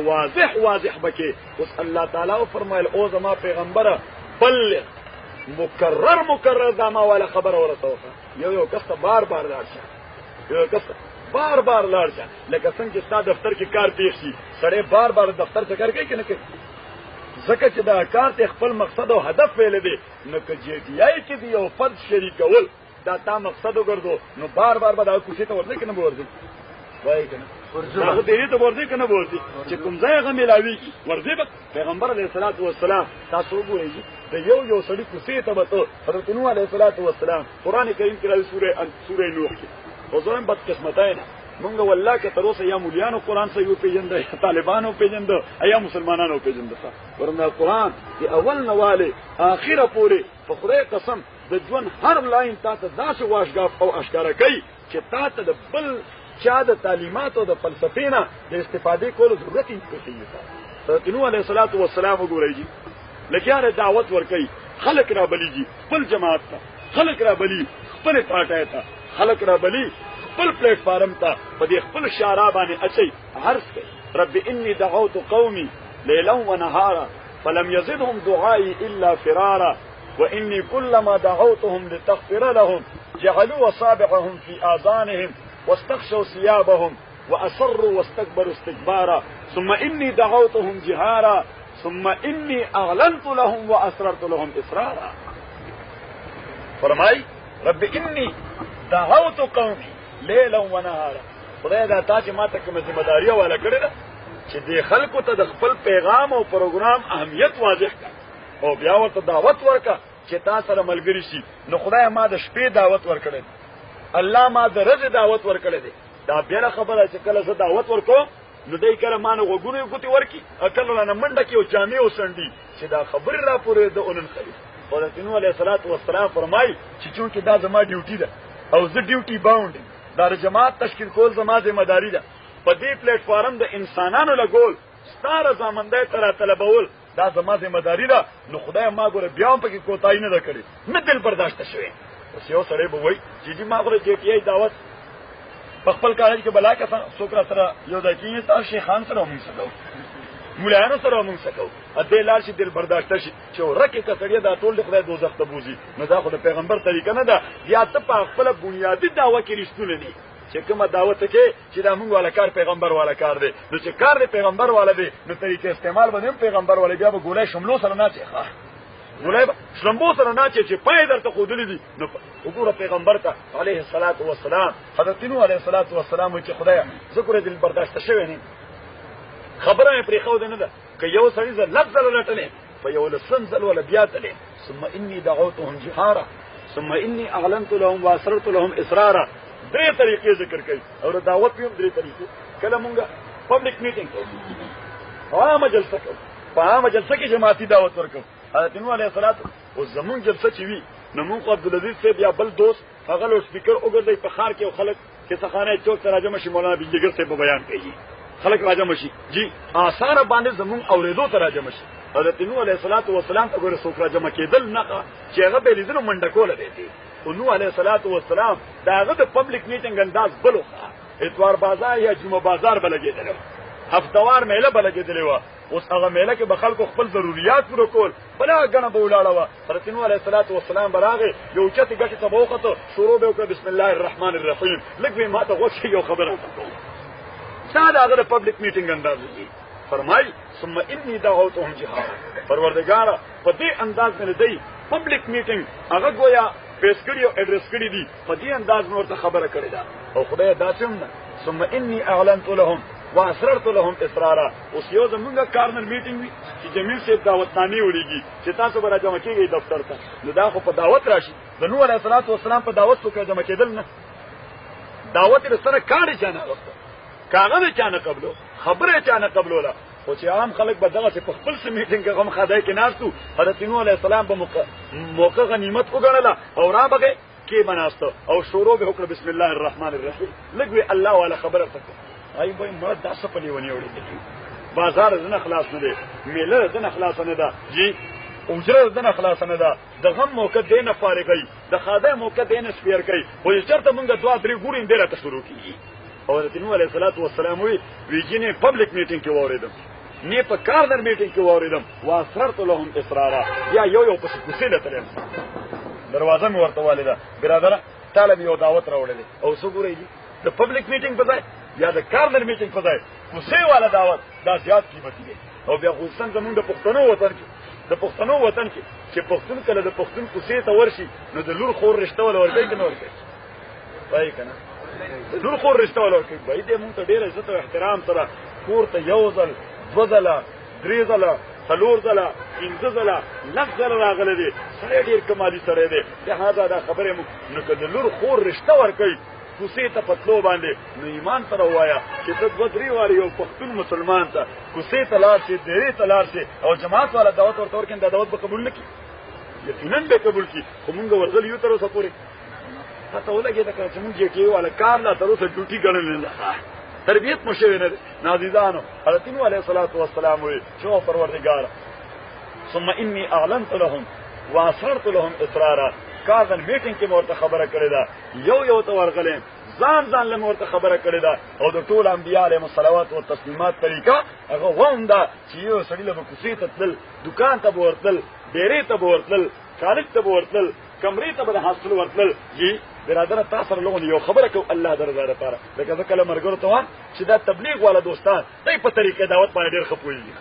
واضح بکې. اوس الله تعالی فرمایل او زما پیغمبره بلغ مکرر دا ما والا خبر ورسوه یو کس ته بار لاړ شه یو کس بار لاړ شه لکه څنګه چې ستا دفتر کې کار پیښ شي سړی بار دفتر ته کار کوي که نه کوي ځکه چې دا کار ته خپل مقصد او هدف ویلی دی نو که جی ټي آی کې دی یو فرد شریکول دا تا مقصد وګرځو نو بار به دا کوڅې ته ورځي که نه به ورځي وایي که نه هغه ډېرې ته به ورځي که نه به ورځي چې کوم ځای هغه میلاوېږي ورځي به. پیغمبر علیه الصلاة والسلام تاسو وګورئ د یو سړي کوڅې ته به ته حضرت نوح علیه الصلاة والسلام قرآن کریم کې راځي سورې نوح کې او زه هم بدقسمتی نه مونږ والله که تر اوسه یا مولیانو قرآن صحیح وپېژنده یا طالبانو وپېژنده یا مسلمانانو وپېژنده ورنه قرآن د اول نه والې آخره پورې په خدای قسم د ژوند هر لاین تا ته داسې واشګاف او اشکاره کوي چې تا ته د بل چا د تعلیماتو د فلسفې نه د استفادې کولو ضرورت یې کوي. حضرت نوح علیه الصلاة والسلام وګورئ جي لکیانه دعوت ورکوي خلک را بلیږي خپل جماعت ته خلک را بلی خپل پاټای ته خلک را بلی خپل پلیټ فارم ته په دې خپل شعرا باندې اچي عرض کوي رب انی دعوت قومي ليلا ونهارا فلم يزدهم دعائي الا فرارا واني كلما دعوتهم لتغفر لهم جعلوا اصابعهم في اذانهم واستغشوا ثيابهم واصروا واستكبروا استكبارا ثم اني دعوتهم جهارا ثم اني اعلنت لهم واسررت لهم اسرارا. فرمای رب انی دعوت قومي لیلا و نهارا. خدای دا تا چې ما ته کومه ذمہ داری والا کړې ده چې دې خلکو ته د خپل پیغام او پروګرام اهمیت واضح کړه او بیا ورته دعوت ورکړه چې تا سره ملګری شي. نو خدای ما د شپې دعوت ورکړې الله ما د ورځې دعوت ورکړې ده. دا بیا خبره چې کله زه دعوت ورکوم نو دای کله ما نه وګورې ګوتې ورکی اکل نه منډه کې او جامې وسنډي چې دا خبر را پورې د اونن خلیف. حضرت نوح علیه الصلاة والسلام فرمایي چې چونکې دا زما ډیوټي ده او زه ډیوټي باوند دا جماعت تشکیل کول زما ذمہ داری ده. په دې پلیټ فارم د انسانانو لګول ستا رضامندۍ ته راطلبول دا زما ذمہ داری ده. نو خدای ما ګوره بیا هم پکې کوتاهي نه ده کړې نه دل برداشته شوې. اوس یو سړی به وایي چې ما خو د جی ټي آی دعوت په خپل کالج کې بلا که څوک را سره یو ځای کېږي تاسو شیخان سره هم سره مولانو سره مونږ سکو ا دې لار شي دل برداشت شي چې ورکه کسړی دا ټول د خدای دوزخ ته بوزي نو دا خو د پیغمبر طریقه نه ده یا ته په خپل بنیادی دعوه کې رښتونه دي چې کومه دعوت کې چې دا مونږ والا کار پیغمبر والا کار دی نو چې کار دی پیغمبر والا دی نو طریقې استعمال باندې پیغمبر والا بیا به ګولای شملو سره نه چي ګولای شلمبو سره نه چې پای درته خودلې دي نو وګوره پیغمبر ته عليه الصلاه والسلام حضرت نوح عليه الصلاه والسلام چې خدای ذکر دې برداشت شوی نه خبره پرې خو نه ده که یو سړي ز لفظ لټلې په یو لسنزل ولا بیا تلې ثم اني دعوتهم جهارا ثم اني اعلنت لهم واسررت لهم اسرارا درې طریقې ذکر کړي او دعوت په درې طریقې کله مونږه پبلک میټینګ کوو عامه جلسه کوو په عامه جلسه کې جماعتي دعوت ورکوو حضرت نوح علیه السلام او زمون جلسه چې وی نو مونږ عبدالعزيز سے بیا بل دوست هغه لو سپیکر وګرځي په خار کې خلک کې سخانه چوک تراجم شي مولانا بنجګر سے په بیان کوي خلک راجم شي جی آثار باندې زمون اوریدو تراجم شي حضرت نوح علیه السلام ته ګوره څوک راجم کېدل نه چې هغه به لیدنه منډه کوله دی او نوح علیه السلام داغه د پبلک میټینګ انداز بلوخه اتوار بازار یا جمعه بازار بلګیدل هفتوار میله بلګیدل و اوس هغه میله کې به خلکو خپل ضرورت پوره کول بلا غنه به ولاړه و حضرت نوح علیه السلام براغه یو چته ګټه تبوخته شروع به وکړه بسم الله الرحمن الرحیم لکه ما ته غوښه یو خبره ساده هغه پبلک میټینګ انداز دی فرمای ثم انی دعوتهم جهارا پروردگار په دې انداز نه دی پبلک میټینګ هغه گویا پیش کړی او ایڈریس کړی دی په دې انداز نور ته خبره کړی دا او خدای دا څنګه ثم انی اعلنت لهم واسررت لهم اسرارا اوس یو زمونږه کارنر میټینګ وی چې جمیل صاحب دعوتنامې وړيږي چې تاسو به راځم کېږي دفتر ته نو دا خو په دعوت راشي د نوح علیه السلام په دعوت کې راځم کېدل نه دعوت یې سره کار چانه وکړه کاغذ چانه قبلو خبره چانه قبلو لا خو چې عام خلک به دغه په خپل میټینګ کې غم خدای کې ناستو حضرت نوح علیه السلام په موقع غنیمت وګڼله او را بغه کې بناستو او شروع به وکړه بسم الله الرحمن الرحیم لګوي الله والا خبره فکر ای به مراد داسه په نیونی وړي بازار زنه خلاص نه دی میله زنه خلاص نه ده جی اجره زنه خلاص نه ده د غم موقع دینه فارغی د خدای موقع دینه سپیر کوي خو چرته مونږه دوا درې ګورین دره ته شروع کیږي او حضرت نوح علیه السلام وی جنې پبلک میټینګ کې وریدم نه په کارنر میټینګ کې وریدم واسررت لهم اسرارا یا یو په کوسیله تلم دروازه مې ورته والده برادر طالب یو دعوت راوړل او څو ګورې د پبلک میټینګ په ځای یا د کارنر میټینګ په ځای کوسه والا دعوت دا زیات قیمتي دی او بیا خصوصا زمونږ د پښتنو وطن کې چې پښتون کله د پښتون کوسه ته ورشي نو د لور خور رشتہ ول ورګي کنه ورګي وای کنه لور خور رشتہ ول ورګي وای دې مونږ ته ډېر عزت او احترام سره کور ته یو ځل دو ځله درې ځله څلور ځله پنځه ځله لږ ځله راغلی دی سړی ډېر کمالي سړی دی لهذا دا خبرې مو نو که د لور خور رشتہ ورکوي کوسې ته پتلو باندې نو ایمان سره ووایه چې ته دوه درې وارې یو پښتون مسلمان ته کوسې ته لاړ شي ډېرې ته لاړ شي او جماعت والا دعوت ورته ورکړي دا دعوت به قبول نه کړي یقینا به قبول کړي خو مونږ ورغلي یو تر اوسه پورې پته ولګېده که زمونږ جې کې والا کار لا تر اوسه ډیوټي ګڼلې ده تربیت مو شوی نه نازیدانو حضرت نوح علیه السلام وی شو پروردگار ثم انی اعلنت لهم واسررت لهم اسرارا کارن میټینګ کې مورته خبره کړې ده یو ته ورغلم ځان له مورته خبره کړې ده او د ټول انبیاء علیهم الصلوات و تسلیمات طریقه هغه ووندا چې یو سړی له کوڅې ته تل دکان ته ورتل ډېرې ته ورتل کالج ته ورتل کمرې ته به حاصل ورتل جی برادر تاسو سره لغون یو خبره کو الله درزه لپاره لکه ځکه لمرګرو ته وان چې دا تبلیغ والا دوستان دای په طریقې دعوت باندې ډېر خپويږي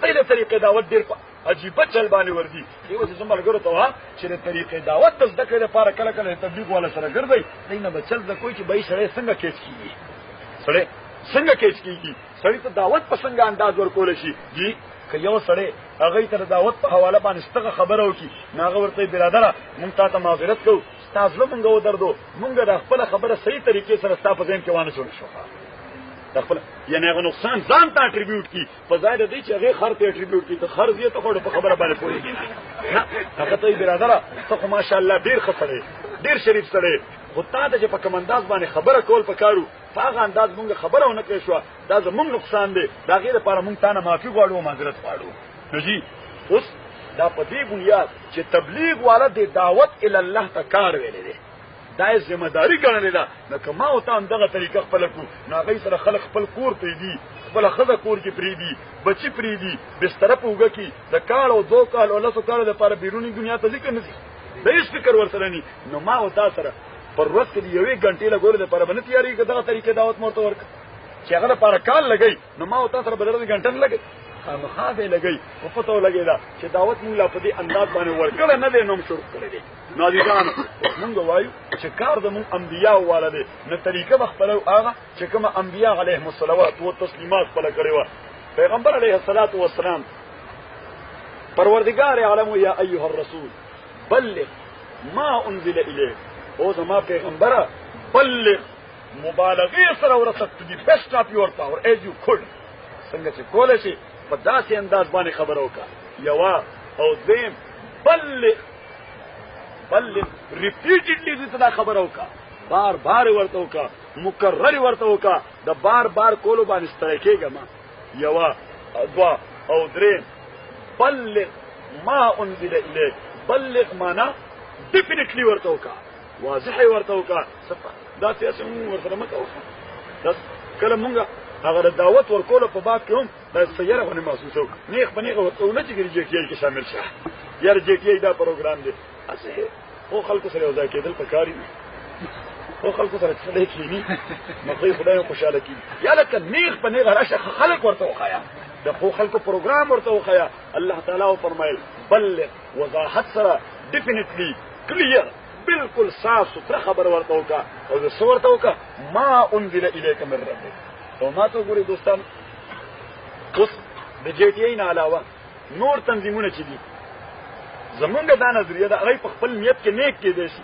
دای له طریقې دعوت ډېر عجیب چل باندې وردی یو چې زمرګرو ته وان چې د طریقې دعوت د ذکر لپاره کله تبلیغ والا سره ګرځي دینه بچل د کوی چې به سره څنګه کېچ کیږي سړی ته دعوت په څنګه انداز ورکول شي جی که یو سړی هغه ته دعوت په حواله باندې ستغه خبره وکي ناغه ورته برادر مونږ ته معذرت کوو تاسو مونږ ودردو مونږ د خپل خبره صحیح طریقې سره ستاسو ځین کې وانه شو د خپل یعنی هغه نقصان ځان ته اټریبیوټ کی په ځای د دې چې هغه خر ته اټریبیوټ کی ته خر دې ته په خبره باندې پوهیږي نه هغه ته برادر ته ماشاءالله ډیر خبره ډیر شریف سره خو تا د په کمنداز باندې خبره کول پکارو هغه انداز مونږ خبره ونه کړې شو دا زموږ نقصان دی دا غیر لپاره مونږ ته نه معافي غواړو او معذرت غواړو نو جی اوس دا په دې بنیاد چې تبلیغ والا د دعوت ال الله ته کار ویلې دي دا ذمہ داری ګڼلې ده. نو که ما او ته همدغه طریقه خپله کړو نو هغوی سره خلک خپل کور پرېږدي، خپله ښځه کور کې پرېږدي، بچي پرېږدي، بستره په اوږه کې د کال او 2 کال او 10 کالو دپاره بیروني دنیا ته ذکر نه ځي، د هېڅ فکر ورسره نه. نو ما او تا سره پر ورځ کې د 1 غنټې لګولو دپاره به نه تیارېږي دغه طریقې دعوت مو ورته ورکړه چې هغه دپاره کال لګوي. نو ما او تا سره به د 10 غنټه نه لګوي، خامخا به لګوي. په پته ولګېده چې دعوت مونږ لا په دې انداز باندې ورکړی نه دی، نوم شروع کړی دی. نو عزیزانو مونږ وایو چې کار زمونږ انبیاو والا دی، نو طریقه به خپله هغه چې کومه انبیا علیهم الصلوات والتسلیمات خپله کړې وه. پیغمبر علیه الصلاة والسلام پروردگار عالم یا ایها الرسول بلغ ما انزل الیک، او زما پیغمبره بلغ مبالغه سره ورسد to the best of your power as you could. څنګه چې کولی شي په داسې انداز باندې خبره وکړه. یوه او دویم بلغ ریپیټډلی دې ته دا خبره وکړه، بار بار ورته وکړه، مکرر ورته وکړه، د بار بار کولو باندې ستړی کېږه ما. یوه دوه او دریم بلغ ما انزل الیک، بلغ معنا ډیفینیټلی ورته وکړه، واضح ورته وکړه. دا سیاسي مونږ ورسره مه کوو. دا کله مونږ هغه د دعوت ورکولو په باب کې هم دا سیاره غوندې محسوسه وکړه، نیغ په نیغه ورته ونه چې جې ټي آی کې شامل شه، یاره جې ټي آی دا پروګرام دی. هسې خو خلکو سره یو ځای کېدل پکار دي، خو خلکو سره چې سړی کښېني نو خدای هم خوشحاله کېږي. یا لکه نیغ په نیغه راشه خلک ورته وښایه، د خو خلکو پروګرام ورته وښایه. الله تعالی وفرمایل بلغ وضاحت سره ډیفینیټلی کلیر بالکل صاف ستره خبر ورته وکړه. او د څه ورته وکړه؟ ما انزل الیک من ربک. او ما ته ګورئ دوستان، اوس د جې ټي آی نه علاوه نور تنظیمونه چې دي زمونږ دا نظریه ده هغوی په خپل نیت کې نیک کېدی شي،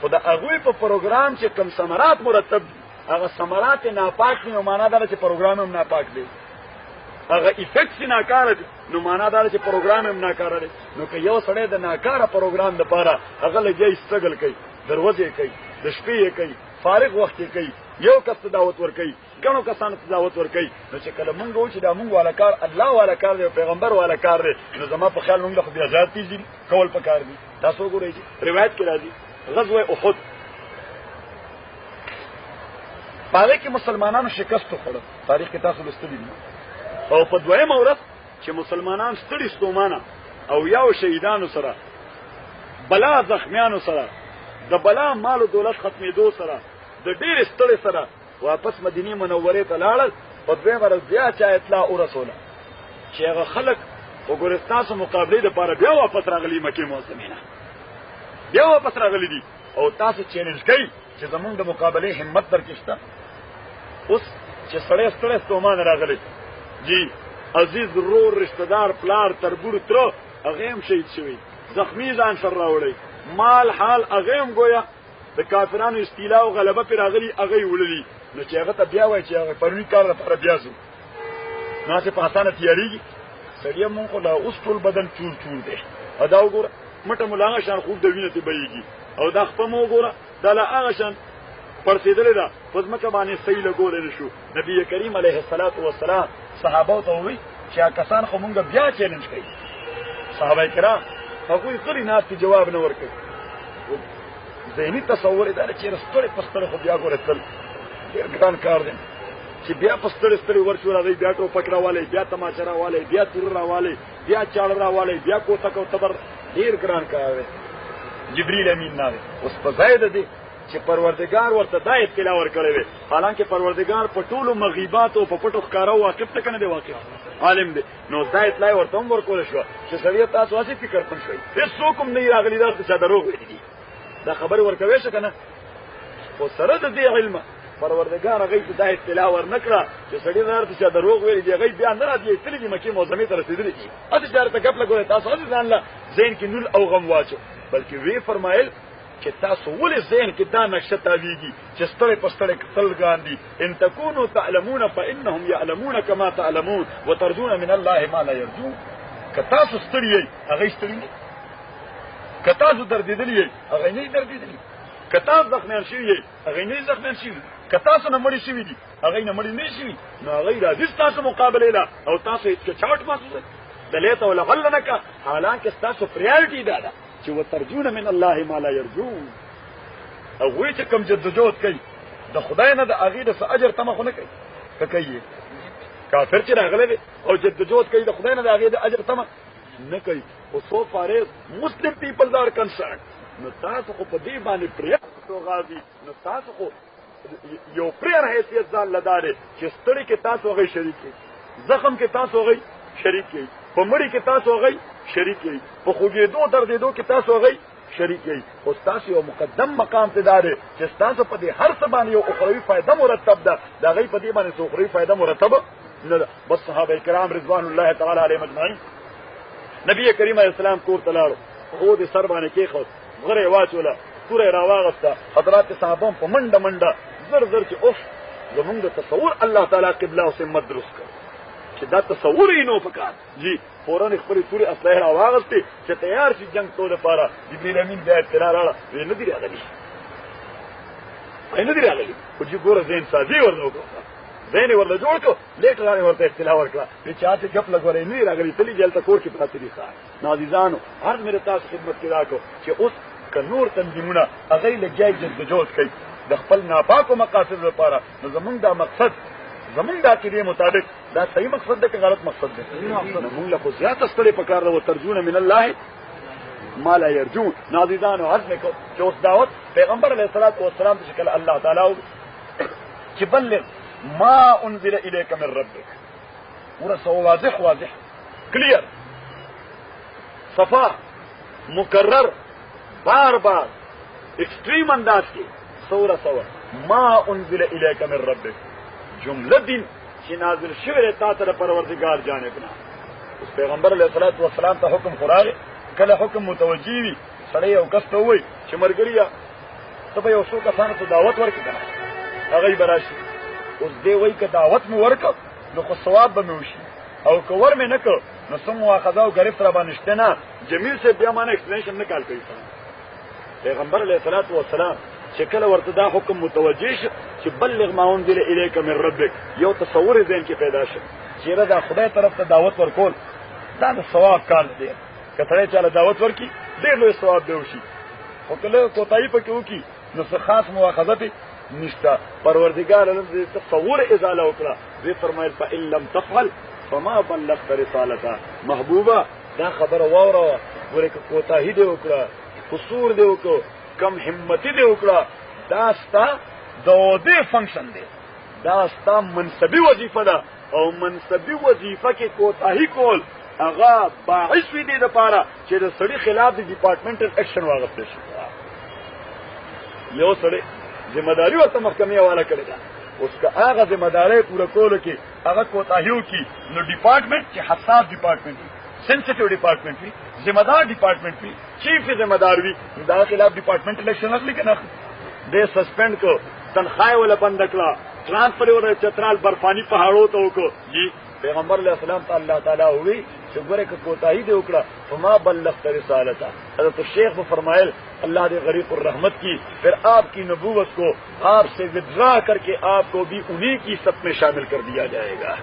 خو د هغوی په پروګرام چې کوم ثمرات مرتب دي هغه ثمرات ناپاک دي، نو معنا دا ده چې پروګرام هم ناپاک دی. هغه افیکټس ناکاره دي، نو معنا دا ده چې پروګرام هم ناکاره دی. نو که یو سړی د ناکاره پروګرام دپاره هغه لګیا سټرګل کوي، دروازې کوي، د شپې یې کوي، فارغ وخت یې کوي، یو کس ته دعوت ورکوي، ګڼو کسانو ته دعوت ورکوي، نو چې کله مونږ وایو چې دا مونږ والا کار الله والا کار دی او پیغمبر والا کار دی، نو زما په خیال مونږ له خو بیا زیاتې ځي کول پکار دي. تاسو وګورئ چې روایت کې راځي غزوه احد په هغې کې مسلمانانو شکست وخوړه، تاریخ کې تاسو لوستلي دي. او په دویمه ورځ چې مسلمانان ستړي ستومانه او یو شهیدانو سره بلا زخمیانو سره د بلا مال او دولت ختمېدو سره د ډېرې ستړې سره واپس مدینې منورې ته لاړل. په دویمه ورځ بیا چا اطلاع ورسوله چې هغه خلک وګورئ ستاسو مقابلې دپاره بیا واپس راغلي مکې معظمې نه، بیا واپس راغلي دي او تاسو چیلنج کوي چې زمونږ د مقابلې همت درکې شته. اوس چې سړی ستړی ستومانه راغلی جی عزیز رور رشتہ دار پلار تربور تره هغه هم شهید شوی، زخمی ځان سره راوړی، مال حال هغه هم گویا د کافرانو استیلا او غلبه پرې راغلي هغه یې وړلي. نو چې هغه ته بیا وایي چې هغه پروني کار لپاره بیا ځو نو هسې په اسانه تیارېږي. سړیه مونږ خو لا اوس ټول بدن چور چور دی. او دا وګوره مټه مو له هغه شان خوب د وینې ته بهېږي، او دا خپه مو وګوره دا له هغه شان پړسېدلې ده، په ځمکه باندې صحیح لګولی نه شو. نبي کریم علیه الصلاة والسلام صحابو ته ووایي چې کسان خو مونږ بیا چیلنج کوي. صحابه کرام هغوی غلي ناستې جواب نه ورکوي. ذهني تصور یې دا دی چې ستړی په ستړی خو بیا ګوره تل ډېر ګران کار دی چې بیا په ستړی ستړی ورشو راځئ، بیا ټوپک راوالی، بیا تماچه راوالی، بیا تور راوالی، بیا چاړه راوالی، بیا کوتک او تبر، ډېر ګران کار دی. جبریل امین نه دی. اوس په ځای د دې چې پروردګار ورته دا اطلاع ورکړې وي، حالانکه پروردګار په ټولو مغیباتو او په پټو ښکارو واقف ته که نه دی واقف، عالم دی. نو دا اطلاع ورته هم ورکولی شوه چې سړیه تاسو هسې فکر پن شوئ، هېڅوک هم نه یې راغلي دا چا دروغ ویلي دي، دا خبرې ورکوی شه که نه. خو سره د دې علمه پروردګار هغوی ته دا اطلاع ورنه کړه چې سړي نه درته چا دروغ ویلي دي، هغوی بیا نه راځي ایستلي دي مکې معظمې ته رسېدلي دي. هسې چا درته ګپ لګولی تاسو هسې ځان له ذهن کې نول او غم واچو، بلکې ویې فرمایل چې تاسو ولې ذهن کې دا نقشه تاویږي چې ستړی په ستړی تل ګران دي. ان تکونوا تعلمون فانهم یعلمون کما تعلمون وترجون من الله ما لا یرجون. که تاسو ستړي یئ هغوی ستړي نه، که تاسو دردېدلي یئ هغوی نه دردېدلي، که تاسو زخمیان شوي یئ هغوی نه زخمیان شوي، که تاسو نه مړي شوي دي هغوی نه مړي نه شوي. نو هغوی راځي ستاسو مقابلې له او تاسو هچکچاټ محسوسوئ، دلیته ولغله نه که، حالانکه ستاسو پریارټي دا ده چې وترجون من الله ما لا يرجون. او وی چې کم جدوجہد کوي د خدای نه د هغې د څه اجر تمه خو نه کوي که کوي کافر چې راغلی دی او جدوجہد کوي د خدای نه د هغې د اجر تمه نه کوي خو سو فار مسلم پیپلز آر کنسرن نو تاسو خو په دې باندې پرېکړه غازي نو تاسو خو یو پرېر حیثیت ځان لدارې چې ستړي کې تاسو هغې شریک کړئ زخم کې تاسو هغې شریک کړئ په مړي کې تاسو هغې شریک کړئ په خوږېدو دردېدو کې تاسو هغې شریک کړئ خو ستاسو یو مقدم مقام ته دا دی چې ستاسو په دې هر څه باندې یو اخروي فایده مرتب ده د هغې په دې باندې څه اخروي فایده مرتبه نه ده بس صحابه کرام رضوان الله تعالی علیهم اجمعین نبی کریم علیه السلام کور ته لاړو هغو د سر باندې کېښود غره یې واچوله توره یې راواغسته حضرات صحابه په منډه منډه زر زر چې اوف زمونږ د تصور الله تعالی قبله او سمت درست کړ چې دا تصور یې نو پکار جی فوراً خپلې تورې اسلحې راواغستې چې تیار شي جنګ تو دپاره جبریل امین بیا اطلاع راړه وی نه دي راغلي خو چې ګوره ذهن سازي ورته وکړه ذهن یې ورته جوړ کړو لیټ رانې ورته اطلاع ورکړه چې چا چې ګپ لګ ورې نه دي راغلي تلي دلته کور کې پراته دي ښه نو عزیزانو عرض مې تاسو خدمت کې راکړو چې اوس که نور تنظیمونه هغې لګیای جدوجہد کوي د خپل ناپاکو مقاصد لپاره نو زمونږ دا مقصد زمونږ د عقیدې مطابق دا صحیح مقصد دی که غلط مقصد دی نو مونږ له خو زیاته ستړې پکار ده وترجون من الله ما لا يرجون نو عزیزانو عرض مې کړو چې اوس دعوت پیغمبر علیه الصلاة والسلام ته چې کله الله تعالی چې بلغ ما انزل الیک من ربک ورسو واضح کلیر صفا مکرر بار بار ایکسٹریم انداز کې سوره ما انزل الیک من ربک جمله دین چې نازل شوی تا ته پروردگار جانب نه اوس پیغمبر علیه الصلاة والسلام ته حکم قرآن کله حکم متوجی وي سړی یو کس ته ووایي چې مرګریا ته به یو څو کسانو ته دعوت ورکړي که نه هغوی به راشي اوس دی وایي که دعوت مې ورکړ نو خو ثواب به مې وشي او که ور مې نه کړ نو څه مواخذه او ګرفت را باندې شته نه جمیل صاحب بیا مانه ایکسپلینیشن نه کال کوي پیغمبر علیه الصلاة والسلام چې کله ورته دا حکم متوجه شي چې بلغ ما انزل الیک من ربک یو تصور ذهن کې پیدا شي چیرې دا خدای طرف ته دعوت ورکول دا د ثواب کار دی که سړی چاله دعوت ورکړي ډېر لوی ثواب به وشي خو که لږ کوتاهي پکې وکړي نو څه خاص مواخذه پې نشته پروردګار علم دې تصور ازاله وکړه دې فرمایل فإن لم تفعل فما بلغت رسالته محبوبه دا خبره واوره ورې که کوتاهي دې وکړه قصور دې وکړو کم همتی دې وکړه دا ستا د عہدې فنکشن دی دا ستا منصبي وظیفه ده او منصبي وظیفه کې کوتاهي کول هغه باعث وي دې دپاره چې د سړي خلاف د ډیپارټمنټل ایکشن واغستل شي یو سړی ذمہ داري ورته محکمې حواله کړې ده اوس که هغه ذمہ دارۍ پوره کولو کې هغه کوتاهي وکړي نو ډیپارټمنټ چې حساس ډیپارټمنټ وي سینسیټیو ډیپارټمنټ وي ذمہ دار ډیپارټمنټ وي چیف ذمہ دار وي دا خلاف ډیپارټمنټل ایکشن اخلي که نه اخلي دې سسپینډ کو تنخواه ولا بند کړه ټرانسفر ور چترال برفانی پهاړو ته وکړو جی پیغمبر علیہ السلام ته الله تعالی ہوئی چې ګوره که کوتاهی دې وکړه فما بلغت رسالته حضرت الشیخ نے فرمائے اللہ نے غریق الرحمت کی پھر آپ کی نبوت کو آپ سے وڈرا کر کے آپ کو بھی انہی کی سب میں شامل کر دیا جائے گا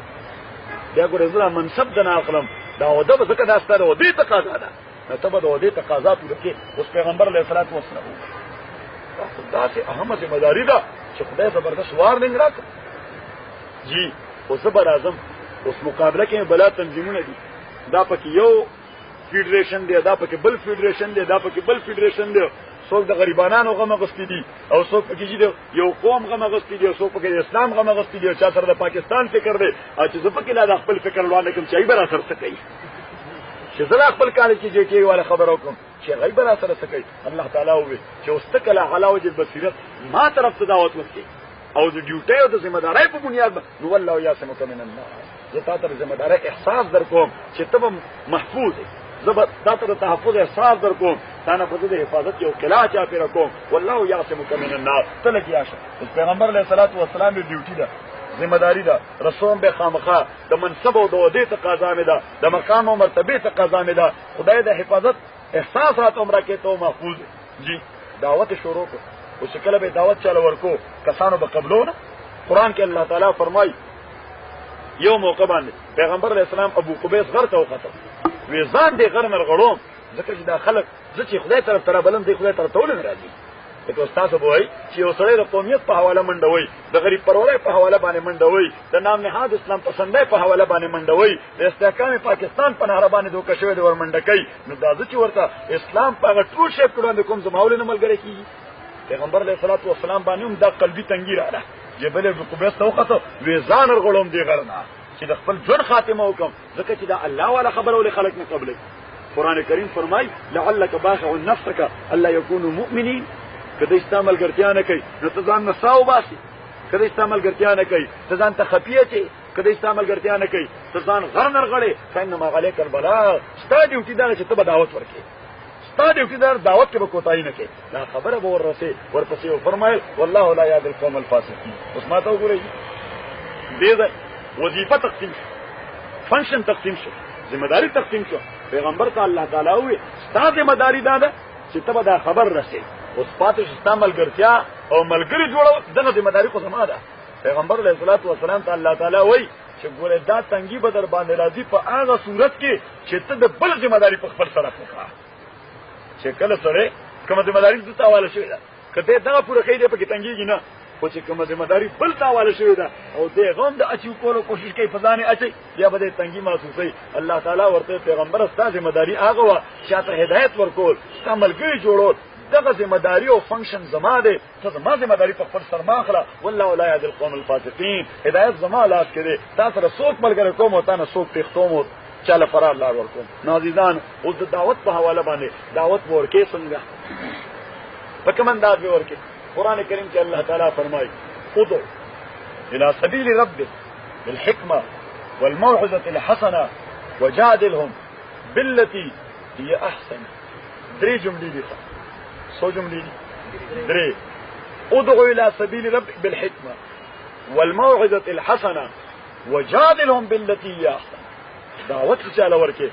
بیا ګوره زړه منصب د ناقلم دا وده به ځکه دا ستا د ودې تقاضا ده نو ته به د ودې تقاضا پوره کړې اوس پیغمبر علیه الصلاة والسلام داسې اهمه ذمہ داري ده چې خدای زبردست وارننګ راکړه جی اوس به راځم اوس مقابله کې بلا تنظیمونه دي دا پکې یو فیډریشن دی دا پکې بل فیډریشن دی دا پکې بل فیډریشن دی څوک د غریبانو غم غوښتي دي او څوک پکې چې یو قوم غم غوښتي دي او څوک پکې اسلام غم غوښتي دي او چا سره د پاکستان فکر دی او چې زه پکې لا د خپل فکر وړاندې کوم چې ای بر اثر څه کوي چې زه خپل کال کې چې کې والا خبر وکم چې غیب را سره څه کوي الله تعالی وي چې واستکل علی وجه البصیرت ما طرف ته دعوت وکړي او د ډیوټي او د ذمہ دارۍ په بنیاد نو والله یاسمک من الناس زه تاسو ته ذمہ دارۍ احساس در کوم چې ته محفوظ زه تاسو ته تحفظ احساس در کوم تاسو په دې حفاظت یو قلعه چا پیر کوم والله یاسمک من الناس تلک یاشه پیغمبر علیه الصلاة والسلام دی ډیوټي ده ذمہ داری ده رسوم به خامخا د منصب او د عہدې تقاضا مې ده د مقام او مرتبه تقاضا مې ده خدای د حفاظت احساس رات عمره کې تو محفوظ جی دعوت شروع کو او شکل به دعوت چاله ورکو کسانو به قبلونه قران کې الله تعالی فرمای یو موقع باندې پیغمبر علیه السلام ابو قبیس غر ته وخته وی ځان دې غر مرغړوم ځکه چې دا خلک چې خدای طرف ته بلند دی خدای طرف ته ولې راځي ته استاد وایي چې یو سړی د قومیت په حواله منډوي د غریب پرورای په حواله باندې منډوي د نام نهاد اسلام پسندای په حواله باندې منډوي د استحکام پاکستان په نهر باندې دوه کشوي د ور منډکای نو دا چې ورته اسلام په ټول شی کړه کوم زماول نه ملګری کیږي پیغمبر علیه الصلاۃ والسلام باندې هم دا قلبي تنګی رااله جبل رکوبه توخته ویزان ورغلوم دی غرنا چې د خپل ژوند خاتمه وکم ځکه چې دا الله والا خبر ولې خلق نه قبلې قران کریم فرمای لعلک باخع نفسك الا يكونوا مؤمنين کله استعمال ګرځیا نه کوي نو ته ځان نساو باسي کله استعمال ګرځیا نه کوي ته ځان ته خفیه چي کله استعمال ګرځیا نه کوي ته ځان غرنر غړې فإنما عليك البلاغ ستادیو چې دا چې ته دعوت ورکې ستادیو چې دا دعوت کې به کوتای نه کوي دا خبره به ورسه ورپسې فرمایل والله لا يهدي القوم الفاسقين اوس ما ته وګورئ دې وظیفه تقسیم شو فنکشن تقسیم شو ذمہ داری تقسیم شو پیغمبر ته الله تعالی وی ستاسو ذمہ داری ده چې ته دا خبر رسې اوس پاتې استعمال ګرځیا او ملګری جوړو دغه ذمہ داری کو سما ده پیغمبر علیه الصلاۃ والسلام ته الله تعالی وی چې ګوره دا تنګي به در باندې راځي په هغه صورت کې چې ته د بل ذمہ داری په خپل سره وکړه چې کله سره کوم ذمہ داری د تاواله شوی ده کته دا پوره کړي په کې تنګيږي نه خو چې کوم ذمہ داری بل تاواله شوی ده او دې غوم د اچو کولو کوشش کوي فزانه اچي یا به تنګي محسوسي الله تعالی ورته پیغمبر ستاسو ذمہ داری هغه وا چې ته هدایت ورکول عملګری جوړول دغه ذمہ داری او فنکشن زما ده ته زما ذمہ داری په خپل سر ماخله والله لا يهدي القوم الفاسقين هدایت زما لاس کړي تاسو سره څوک ملګری کوم او تاسو څوک تختوم چاله فرار لار ورکوم نازیزان اوس د دعوت په حواله باندې دعوت ورکې څنګه په کوم انداز ورکې قران کریم کې الله تعالی فرمایي ادع الى سبيل ربك بالحكمه والموعظه الحسنه وجادلهم بالتي هي احسن درې جملې دي څو جملې دي درې ادع الى سبيل ربك بالحكمه والموعظه الحسنه وجادلهم بالتي هي احسن دعوت چاله ورکه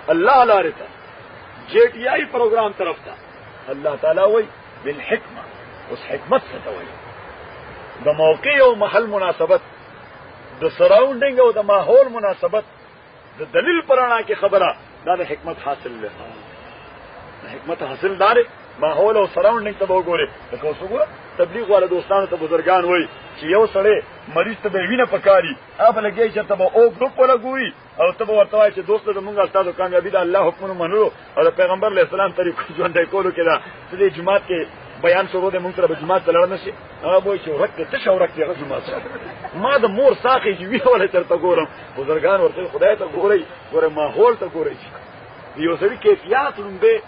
الله لارته جی ٹی آئی پروگرام طرف تا الله تعالی وی بالحکمه اوس حکمت څه ته وایي د موقع او محل مناسبت د سراوندینګ او د ماحول مناسبت د دلیل پرانا کې خبره دا د حکمت حاصل ده د حکمت حاصل دار ماحول او سراوندینګ ته وګوره د کوڅو تبلیغ والا دوستانو ته بزرگان وای چې یو سړی مریض ته به وینه پکاري هغه لګي چې ته به او ګروپ ولګوي او ته به ورته وای چې دوست ته مونږه تاسو کامیابی ده الله حکم منو او د پیغمبر علیه السلام طریقو ژوند کولو کې دا چې جماعت کې بیان شروع ده مونږ سره به جماعت تلل نه شي هغه وای چې ورکه ته شورک دی جماعت سره ما د مور ساقي چې وی ولا ترته ګورم بزرگان ورته خدای ته ګوري ګوره ماحول ته ګوري یو سړي کیفیت لومبه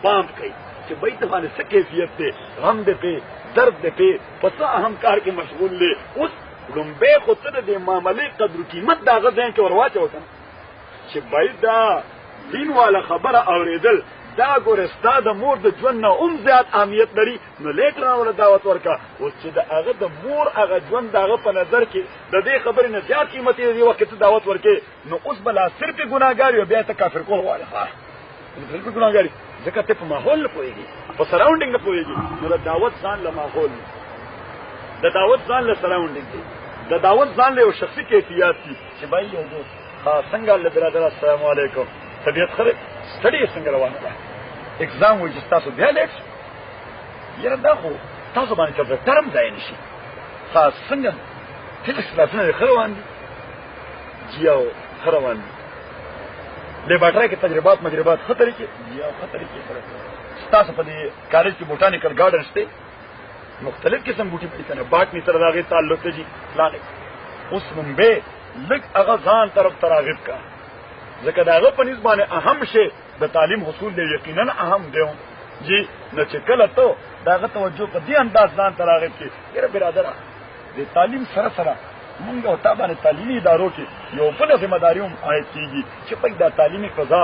پام کوي چې بیت باندې څه کیفیت ده غم ده په درد ده په پس اهم کار کې مشغول لې اوس لومبه خو ته د معاملې قدر قیمت دا غځین کې ورواچو وکړه چې باید دا دین والا خبره اوریدل دا ګورستا د مور د ژوند نه زیات اهمیت لري نو لیټر ولا دعوت ورکا او چې دا هغه د مور هغه ژوند دغه په نظر کې د دې خبرې نه زیات قیمتي دی وخت ته دعوت ورکې نو اوس بلا صرف ګناګار یو بیا ته کافر کول وایي صرف ګناګاری ځکه ته په ماحول نه پوهیږي په سراوندینګ نه پوهیږي نو د دعوت ځان له ماحول د دعوت ځان له سراوندینګ د دعوت ځان له شخصي کیفیت چې بای یو دوست څنګه له برادر السلام علیکم طبیعت خره سټډي څنګه روانه ده اگزام وایي تاسو بیا لیکس یره دا خو تاسو باندې چې ترم ځای نشي خاص څنګه چې تاسو نه خروان دي جیاو خروان دي لیبارټری کې تجربات مجربات خطرې کې یا خطرې کې سره تاسو په دې کالج کې بوټانیکل ګارډن شته مختلف قسم بوټي پېژنئ کنه باټنی سره راغی تعلق ته جی پلان اوس منبه لګ هغه ځان طرف تراغب کا ځکه داغه په نسبانه اهم شی د تعلیم حصول دی یقینا اهم دی جی نو چې کله ته داغه توجه په دې انداز ځان تراغب کې یره برادر د تعلیم سره سره مونږ او تابانه تعلیمي ادارو کې یو بل ذمہ داریوم عاید کیږي چې په دا تعلیمي فضا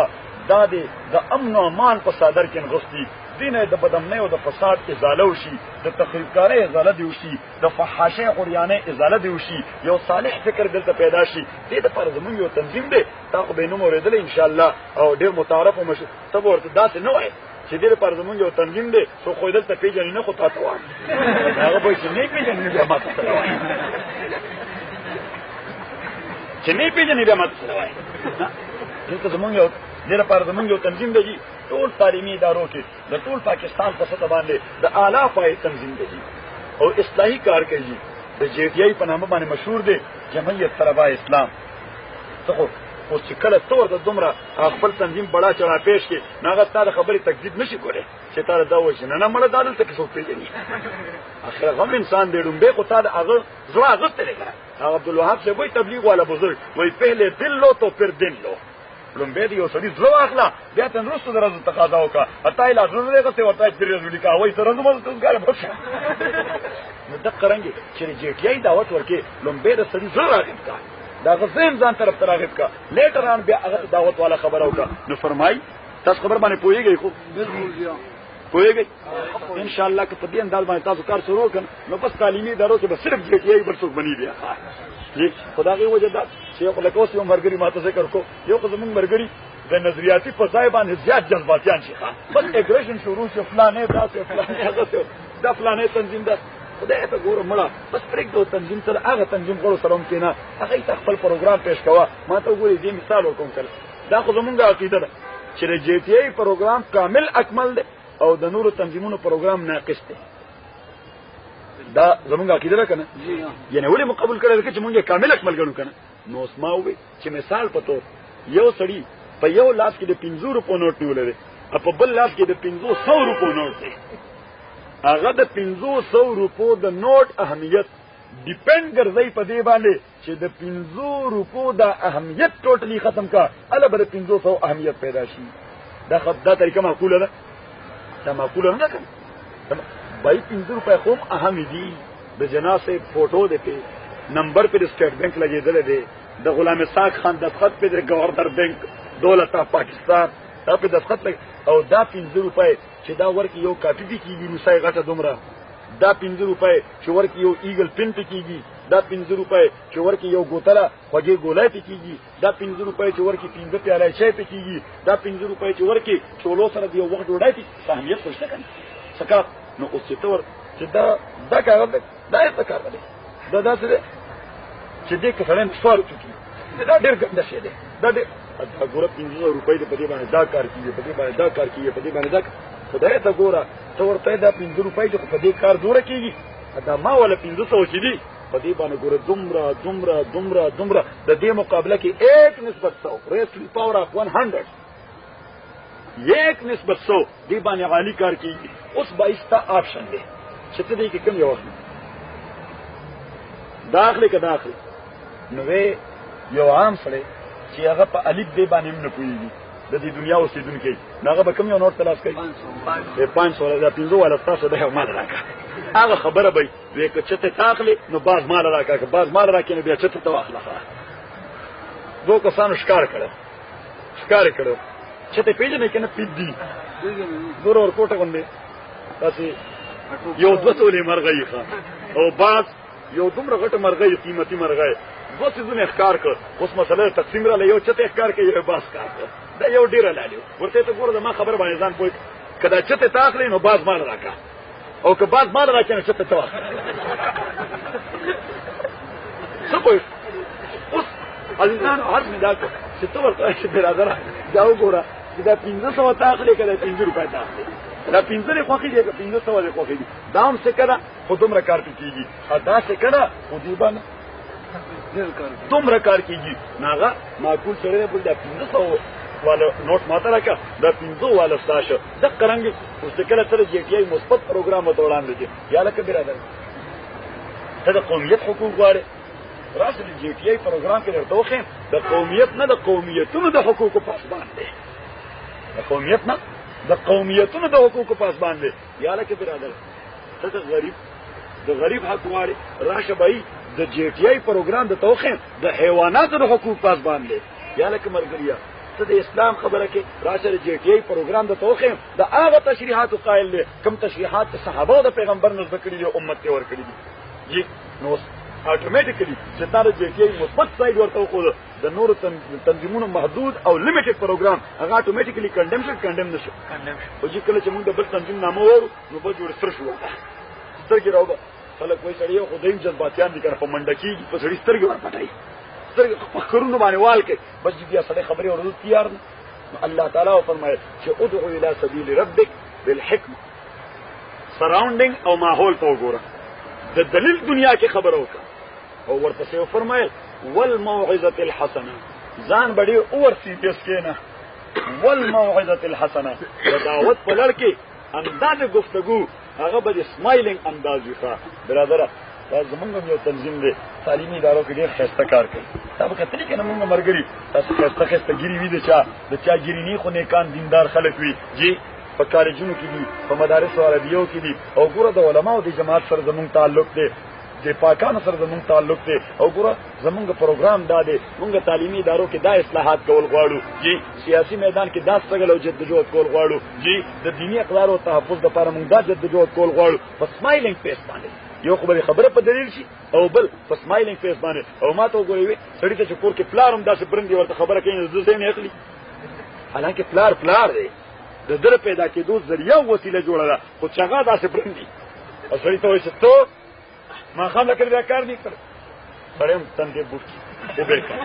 د امن او امان په صدر کې نغستی دینه د بدامنۍ او د فساد ازاله وشي د تخریبکارۍ ازاله دی وشي د فحاشۍ غریانه ازاله دی وشي یو صالح فکر دلته پیدا شي دې د پر زمون یو تنظیم دی تاسو به نو اوریدل ان شاء الله او ډیر متعارف او مشهور تبو ورته داسې نه وای چې دې پر زمون یو تنظیم دی خو خو دلته پیژنې نه خو تاسو وای هغه به چې نه پیژنې بیا ماته چې نه پیژنې بیا ماته وای دلته زمون یو دې لپاره زمونږ یو تنظیم دی ټول تعلیمي ادارو کې د ټول پاکستان په سطح باندې د اعلی پای تنظیم دی او اصلاحي کار کوي د جی ټي آی په نامه باندې مشهور دی جمعیت طلبه اسلام. څه اوس چې کله تور د دومره خپل تنظیم بڑا چړا پیش کې ناغه ستاره خبرې تکذیب نشي کولای چې تاره دا وایي نه مړه دادل ته څه پیژني اخر غم انسان دې ډومبه کو تا هغه زړه هغه تللی هغه عبدالوهاب سے وایي تبلیغ والا بزرگ وایي پہلے دل لو تو پھر دین لو لومبه دی یو سړي زړه اخلا بیا ته نورستو درځو تقاضا وکړه اته علاج نه لري ته ورته درې ورځې کا وایي سره نو مزه ګاره بوشه نو د قرانګي چې جی ټي آی دعوت ورکې لومبه د سړي زړه راغی دا غزين ځان طرف تراغب کا لیټر ان بیا هغه دعوت والا خبر اوکا نو فرمای تاسو خبر باندې پويږئ خو بالکل پويږئ ان شاء الله که په دې انداز باندې تاسو کار شروع کړئ نو بس تعلیمي ادارو کې بس صرف جی ټي آی برڅوک بنی بیا خدای وجه دا چې یو لکه اوس یو مرګري ماته ذکر کو یو زمونږ مرګري د نظریاتي فضای باندې زیات جذباتيان شي بس اګریشن شروع شو فلانه داسې فلانه هغه دا فلانه تنظیم ده خدای ته ګوره مړه بس پرېږ دو تنظیم سره هغه تنظیم غړو سره هم کېنه هغه ته خپل پروګرام پیش کوه ما ته وګورئ دې مثال وکړم کله دا خو زمونږ عقیده ده چې د جی ټي آی پروګرام کامل اکمل دی او د نورو تنظیمونو پروګرام ناقص دی دا زمونږ عقیده ده کنه یعنی ولې مقبول کړل چې مونږ کامل اکمل ګڼو کنه نو اسما وي چې مثال په تور یو سړی په یو لاس کې د 500 روپو نوٹ نیولې دی په بل لاس کې د 500 روپو نوٹ دی هغه د 500 روپو د نوٹ اهمیت ډیپند ګرځي په دې باندې چې د 500 روپو د اهمیت ټوټلی ختم کا اله بر 500 اهمیت پیدا شي دا طریقه معقوله ده دا معقوله نه ده بای 500 روپے خو اهم دي د جناسه فوټو ده په نمبر پر اسټیټ بانک لګیدل دي د غلام اسحاق خان دفتر په گورنر بانک دولت پاکستان دا په دفتر لګ او دا 500 روپے چې دا ورکی یو کاپی دي کیږي مسای غټه دومره دا 500 روپے چې ورکی یو ایګل پن ته کیږي دا 500 روپے چې ورکی یو ګوتلا خوږی ګولای ته کیږي دا 500 روپے چې ورکی 15 پیاله شای ته کیږي دا 500 روپے چې ورکی چولو سره دی وخت ډوډۍ ته اهمیت پښته کنه سکه نو اوس چې تور چې دا کار دی دا څه کار دی دا څه چې دې کې فلن سوال چکی دا ډېر ګنده شی دی دا ډېر ګوره 500 روپے دې په دې باندې دا کار کیږي په دې باندې دا کار کیږي په دې باندې دا خدای ته ګوره ته ورته دا 500 روپے چې په دې کار جوړه کیږي دا ما ولا 500 چې دي په دې باندې ګوره دومره د دې مقابله کې 1:100 ریس پاور اف 100 1:100 دې باندې عالی کار کیږي اوس بایستا آپشن دی چې ته دې کې کوم یو داخله نو یو عام سره چې هغه په الف دې باندې نه پويږي د دې دنیا اوسیدونکو هغه به کوم یو نوٹ تلاش کوي 500 دا 500 ولا تاسو به مال راکا هغه خبره به وې که چته تاخلي نو باز مال راکا که باز مال راکې نو بیا چته تواخله دوه کسانو ښکار کړو چته پیژنې کنه پیډي دور اور کوټه باندې تاسو یو 200 مرغۍ ښه او باز یو دومره غټه مرغۍ قیمتي مرغۍ دوه څه ښکار کړ اوس مسله تقسیم را یو چته ښکار کوي یو باز ښکار دا یو ډیر لاله ورته ته ګوره ما خبر باندې ځان پوي کدا چته تاخلي نو باز مال راکا او که باز مال راکې نو چته توا څه کوي اوس عزیزان هر مدار چې تو ورته چې برادر دا وګوره چې دا 500 تاخلي کله 500 روپے تاخلي دا 500 خوخي دي که 500 خوخي دي دا هم څه کړه خودم را کار کیږي ادا څه کړه خودي باندې دومره کار کیږي ناغه معقول سره په دا 500 والا نوٹ ماته راکا دا 500 والا ستاشه د قرانګ اوس کله تر جی ټي آی مثبت پروګرام ته وړاندې دي یا لکه برادر ته د قومیت حقوق غواړي راځي جی ټي آی پروګرام کې درته وخم د قومیت نه د قومیتونو د حقوقو پاسبان دي د قومیت نه د قومیتونو د حقوقو پاسبان دي یا لکه برادر ته د غریب حق غواړي راشه بای د جی ټي آی پروګرام د توخم د حیواناتو د حقوق پاسبان دي یا لکه مرګریا ته د اسلام خبره کې راشه جی ټي آی پروګرام د توخم د هغه تشریحات قائل دي کوم تشریحات صحابه د پیغمبر نسبت کړي دي امت ته ور کړي دي جی نو اتوماتیکلی چې تاسو جی ټي آی مثبت سايد ورته خو د نور تنظیمونو محدود او لیمیټډ پروګرام هغه اتوماتیکلی کنډم نشي او چې کله چې موږ د بل تنظیم نامه ورو نو به جوړ سر شو سترګې راوړه خلک وایي سړی خو دیم جذباتيان دي کنه په منډه کې په سړی سترګې ور پټای سترګې په خرونو باندې وال کې بس دې سړی خبرې ورته تیار نه الله تعالی فرمایي چې ادعو الى سبيل ربك بالحکمه سراوندینګ او ماحول ته وګوره د دلیل دنیا کې خبر وکړه او ورته فرمایل والموعظه الحسنه ځان بډي اور سیریس کېنه والموعظه الحسنه دعوت په لړ کې انداز گفتگو هغه به سمایلینګ انداز وکړه برادر زمونږ یو تنظیم دی تعلیمي ادارو کې ډېر ښایسته کار کوي تا به کتلي که نه مونږ ملګري تاسو ښایسته ښایسته ګیري وي د چا ګیري نه خو نیکان دیندار خلک وي جی په کالجونو کې دي په مدارسو عربیو کې دي او ګوره د علماو د جماعت سره زمونږ تعلق دی د پاکانو سره زمونږ تعلق دی او ګوره زمونږ پروګرام دا دی مونږ تعلیمي ادارو کې دا اصلاحات کول غواړو جی سیاسي میدان کې دا سټرګل او جدوجہد کول غواړو جی د دیني اقدار او تحفظ لپاره مونږ دا جدوجہد کول غواړو په سمایلینګ فیس باندې یو خو به خبره په دلیل شي او بل په سمایلینګ فیس باندې او ما ته وګورئ سړی ته چې کور کې پلارم داسې برندي ورته خبره کوي د ځین اخلي حالانکه پلار دی د در پیدا کېدو ذریعہ وسیله جوړه ده خو چاغه داسې برندي او سړی ته وایي چې ته ما خام لکه دا کار نه کړ سړی هم تنګې بوټي وبې کړ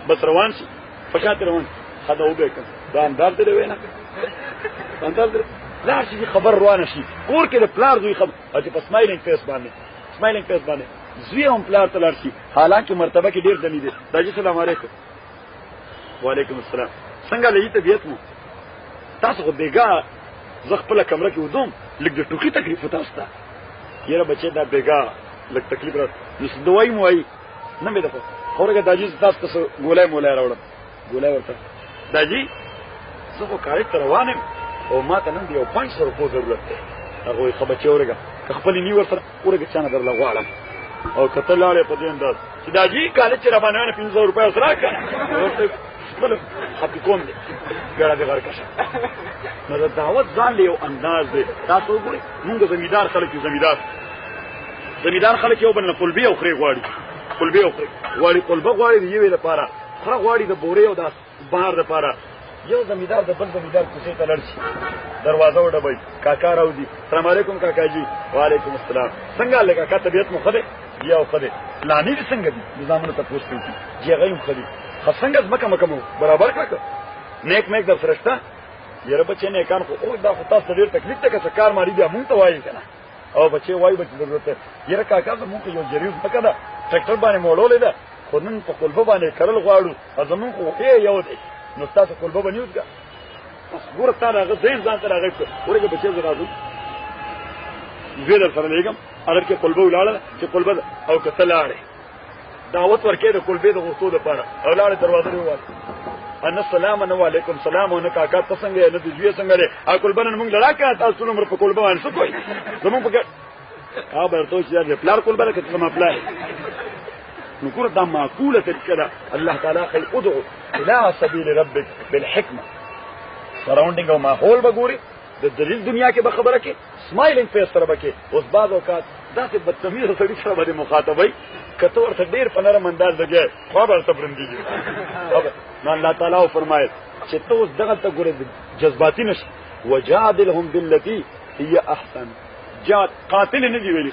بس روان شي پښات روان خدا وبې کړ دا انداز دې وینا انداز لا شي خبر روانه شي کور کې د پلار دوی خبر چې په سمایلینګ فیس باندې زوی هم پلار ته لار شي حالانکه مرتبه کې ډیر دني دي داجي السلام علیکم وعلیکم السلام څنګه لې طبيعت مو تاسو خو بیګا زه خپل کمره کې ودوم لږ د ټوکی تکلیف تاسو ته یره بچی دا بیګا لږ تکلیف را نو دوای مو وای نه مې دغه خورګه داجي تاسو ته ګولای مولا راوړم ګولای ورته داجي زه خو کاري تر روانم او ما ته نن یو 500 روپو ضرورت دی هغه خبر چې اورګه خپل نیو سره اورګه چانه درل غواړم او کته لاړې په دې انداز چې داجي کال چې را باندې 500 روپیا سره کړ خپل خپل کوم دی ګړه دې ورکشه نو دا دعوت ځان له انداز دی تاسو وګورئ موږ زمیدار خلک یو بل نه قلبي او خري غواړي قلبه غواړي دی ویل لپاره خره غواړي د بورې او د بهر لپاره یو زمیدار د بل زمیدار کوڅې ته لړ شي دروازه وډبای کاکا راوځي السلام علیکم کاکا جی وعلیکم السلام څنګه لګه کا طبيعت مو خده یا خده لانی څنګه دي نظامونو ته پوښتنه کوي جی غیم خدي څنګه مکه برابر کړه نیک در فرشتہ یره بچی نه کان خو او دا خطا سړي تکلیف ته که کار ماری بیا مونږ ته وایي کنه او بچی وایي بچی ضرورت یره کاکا زموږ یو جریز پکدا ټریکټر باندې موړولې ده خو نن په قلبه باندې کړل غواړو ازمون خو یو دی نو تاسو قلبه باندې وځه ګور تعالی هغه زین ځان ته راغی ورګه بچی زراځو زیدر سره لګم اگر کې قلبه ولاړه چې قلبه او کته لاړه دعوت ورکې د قلبه د غوښتو لپاره او لاړه دروازه وروه ان السلام علیکم سلام او کاکا تاسو څنګه نه د جوی څنګه لري اکل بنن موږ لړا کا تاسو نمبر په قلبه باندې څه کوي زمون په برته چې د پلار قلبه کې څه مپلای نو ګور دا معقوله کړه الله تعالی خل ادعو الى سبيل ربك بالحکمه سراوندینګ او ماحول بګوري د دلیل دنیا کې به خبره کې سمایلینګ فیس سره بکې اوس بعض اوقات داسې بدتمیز سړي سره باندې مخاطبای کته ورته ډیر په نرم انداز لګي خو به صبرندي نو الله تعالی فرمایي چې ته اوس دغه ته ګورې جذباتي نشي وجادلهم بالتي هي احسن جاد قاتل نه دی ویلي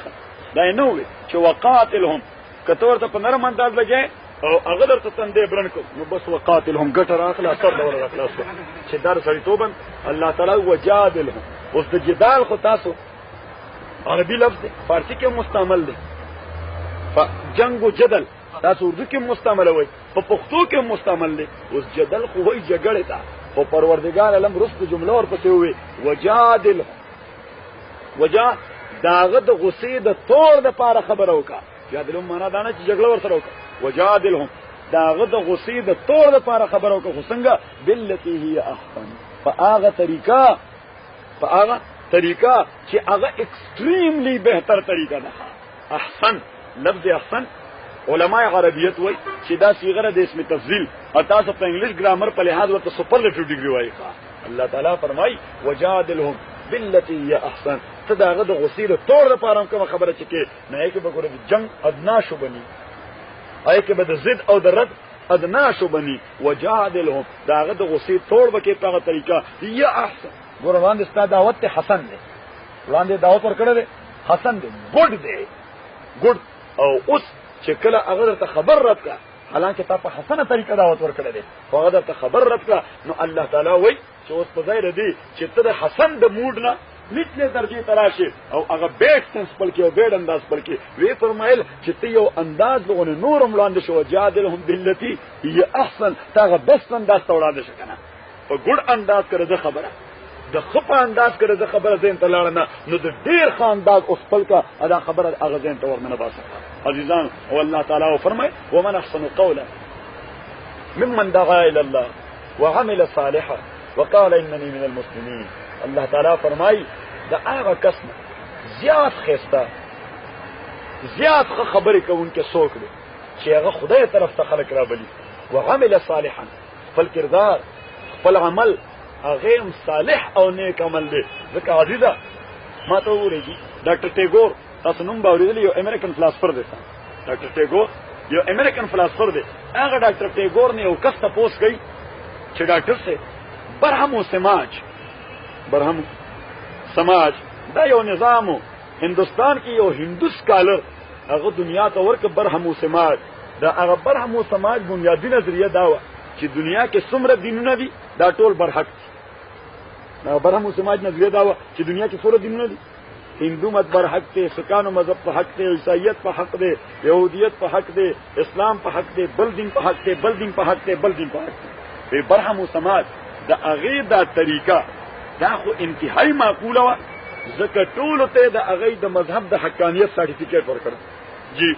دا نه وي چې وقاتلهم کته ورته په نرم انداز لګي او هغه درته تندې برن کو نو بس وقاتلهم ګټه راخلا سر دور راخلا چې در سړی توبن الله تعالی وجادلهم اوس د جدال خو تاسو عربي لفظ فارسی کې مستعمل دی جنگ و جدل تاسو اردو کې مستعمل وای په پښتو کې مستعمل دی اوس جدل خو وای جګړه تا او پروردگار علم رست جمله ور پسې وي وجادل وجا داغه د غصې د تور د پاره خبره وکا جادلهم معنا دا نه چې جګړه ور سره وکا وجادلهم داغه د غصې د تور د پاره خبره وکا خو څنګه بالتي هي احسن فاغه طریقہ چې هغه ایکستریملی بهتر طریقہ ده احسن لفظ احسن علماء عربیت وای چې دا صيغه د اسم تفضیل او تاسو په انګلیش ګرامر په لحاظ ورته سپرلیټیو ډیګري وایي الله تعالی فرمای وجادلهم بالتي هي احسن تداغه د غسیل تور لپاره کوم خبره چې کې نه کې به ګوره جنگ ادنا شو بني آی کې به د ضد او د رد ادنا شو بني وجادلهم داغه د غسیل تور بکې په طریقہ هي احسن ګوره وړاندې ستاسو دعوت ته حسن دی وړاندې دعوت ورکړل حسن دی ګډ دی ګډ او اوس چې کله هغه ته خبر راکړه حالانکه تا په حسنه طریقه دعوت ورکړې ده هغه ته خبر راتله نو الله تعالی وایي چې اوس په ځای ردی چې ته د حسن د موډ نه نتله درجه تراشي او هغه بیٹ سنس بلکې او بیٹ انداز بلکې وی فرمایل چې ته یو انداز لغونه نورم لاندې شو جادلهم بالتي هي احسن تاغه بس انداز ته وړاندې شو کنه په ګډ انداز کړه د خبره د خپه انداز کړه د خبره زین ته لاړنه نو د ډیر خانداز اوس خپل کا ادا خبره هغه زین ته ورننه باسه عزیزان او الله تعالی فرمای ومن احسن قولا ممن دعا الى الله وعمل صالحا وقال انني من المسلمين الله تعالی فرمای دا هغه کس زیات خسته زیات خبرې کوونکې څوک دی چې هغه خدای طرف ته خلق را بلی وعمل صالحا خپل کردار خپل عمل هغه صالح او نیک عمل دی ځکه عزیزه ما ته وګورئ ډاکټر ټیګور تاسو نوم باورېدل یو امریکن فلسفر دی ډاکټر ټیګور یو امریکن فلسفر دی هغه ډاکټر ټیګور نه یو کس تاسو کوي چې ډاکټر سے برهمو سماج دا یو نظامو هندوستان کې یو هندو سکالر هغه دنیا ته ورک برهمو سماج دا هغه برهمو سماج بنیادی نظریه دا و چې دنیا کې څومره دینونه دي دا ټول برحق دي دا برهمو سماج نظریه دا و چې دنیا کې څومره دینونه دي هندو مت برحق دی سکانو مذهب په حق دی عیسائیت په حق دی یهودیت په حق دی اسلام په حق دی بل دین په حق دی بل دین په حق دی بل دین په حق دی برهمو سماج دا هغه دا طریقه دا خو انتهایی معقوله و ځکه ټول ته د هغه د مذهب د حقانیت سرټیفیکیټ ورکړ جی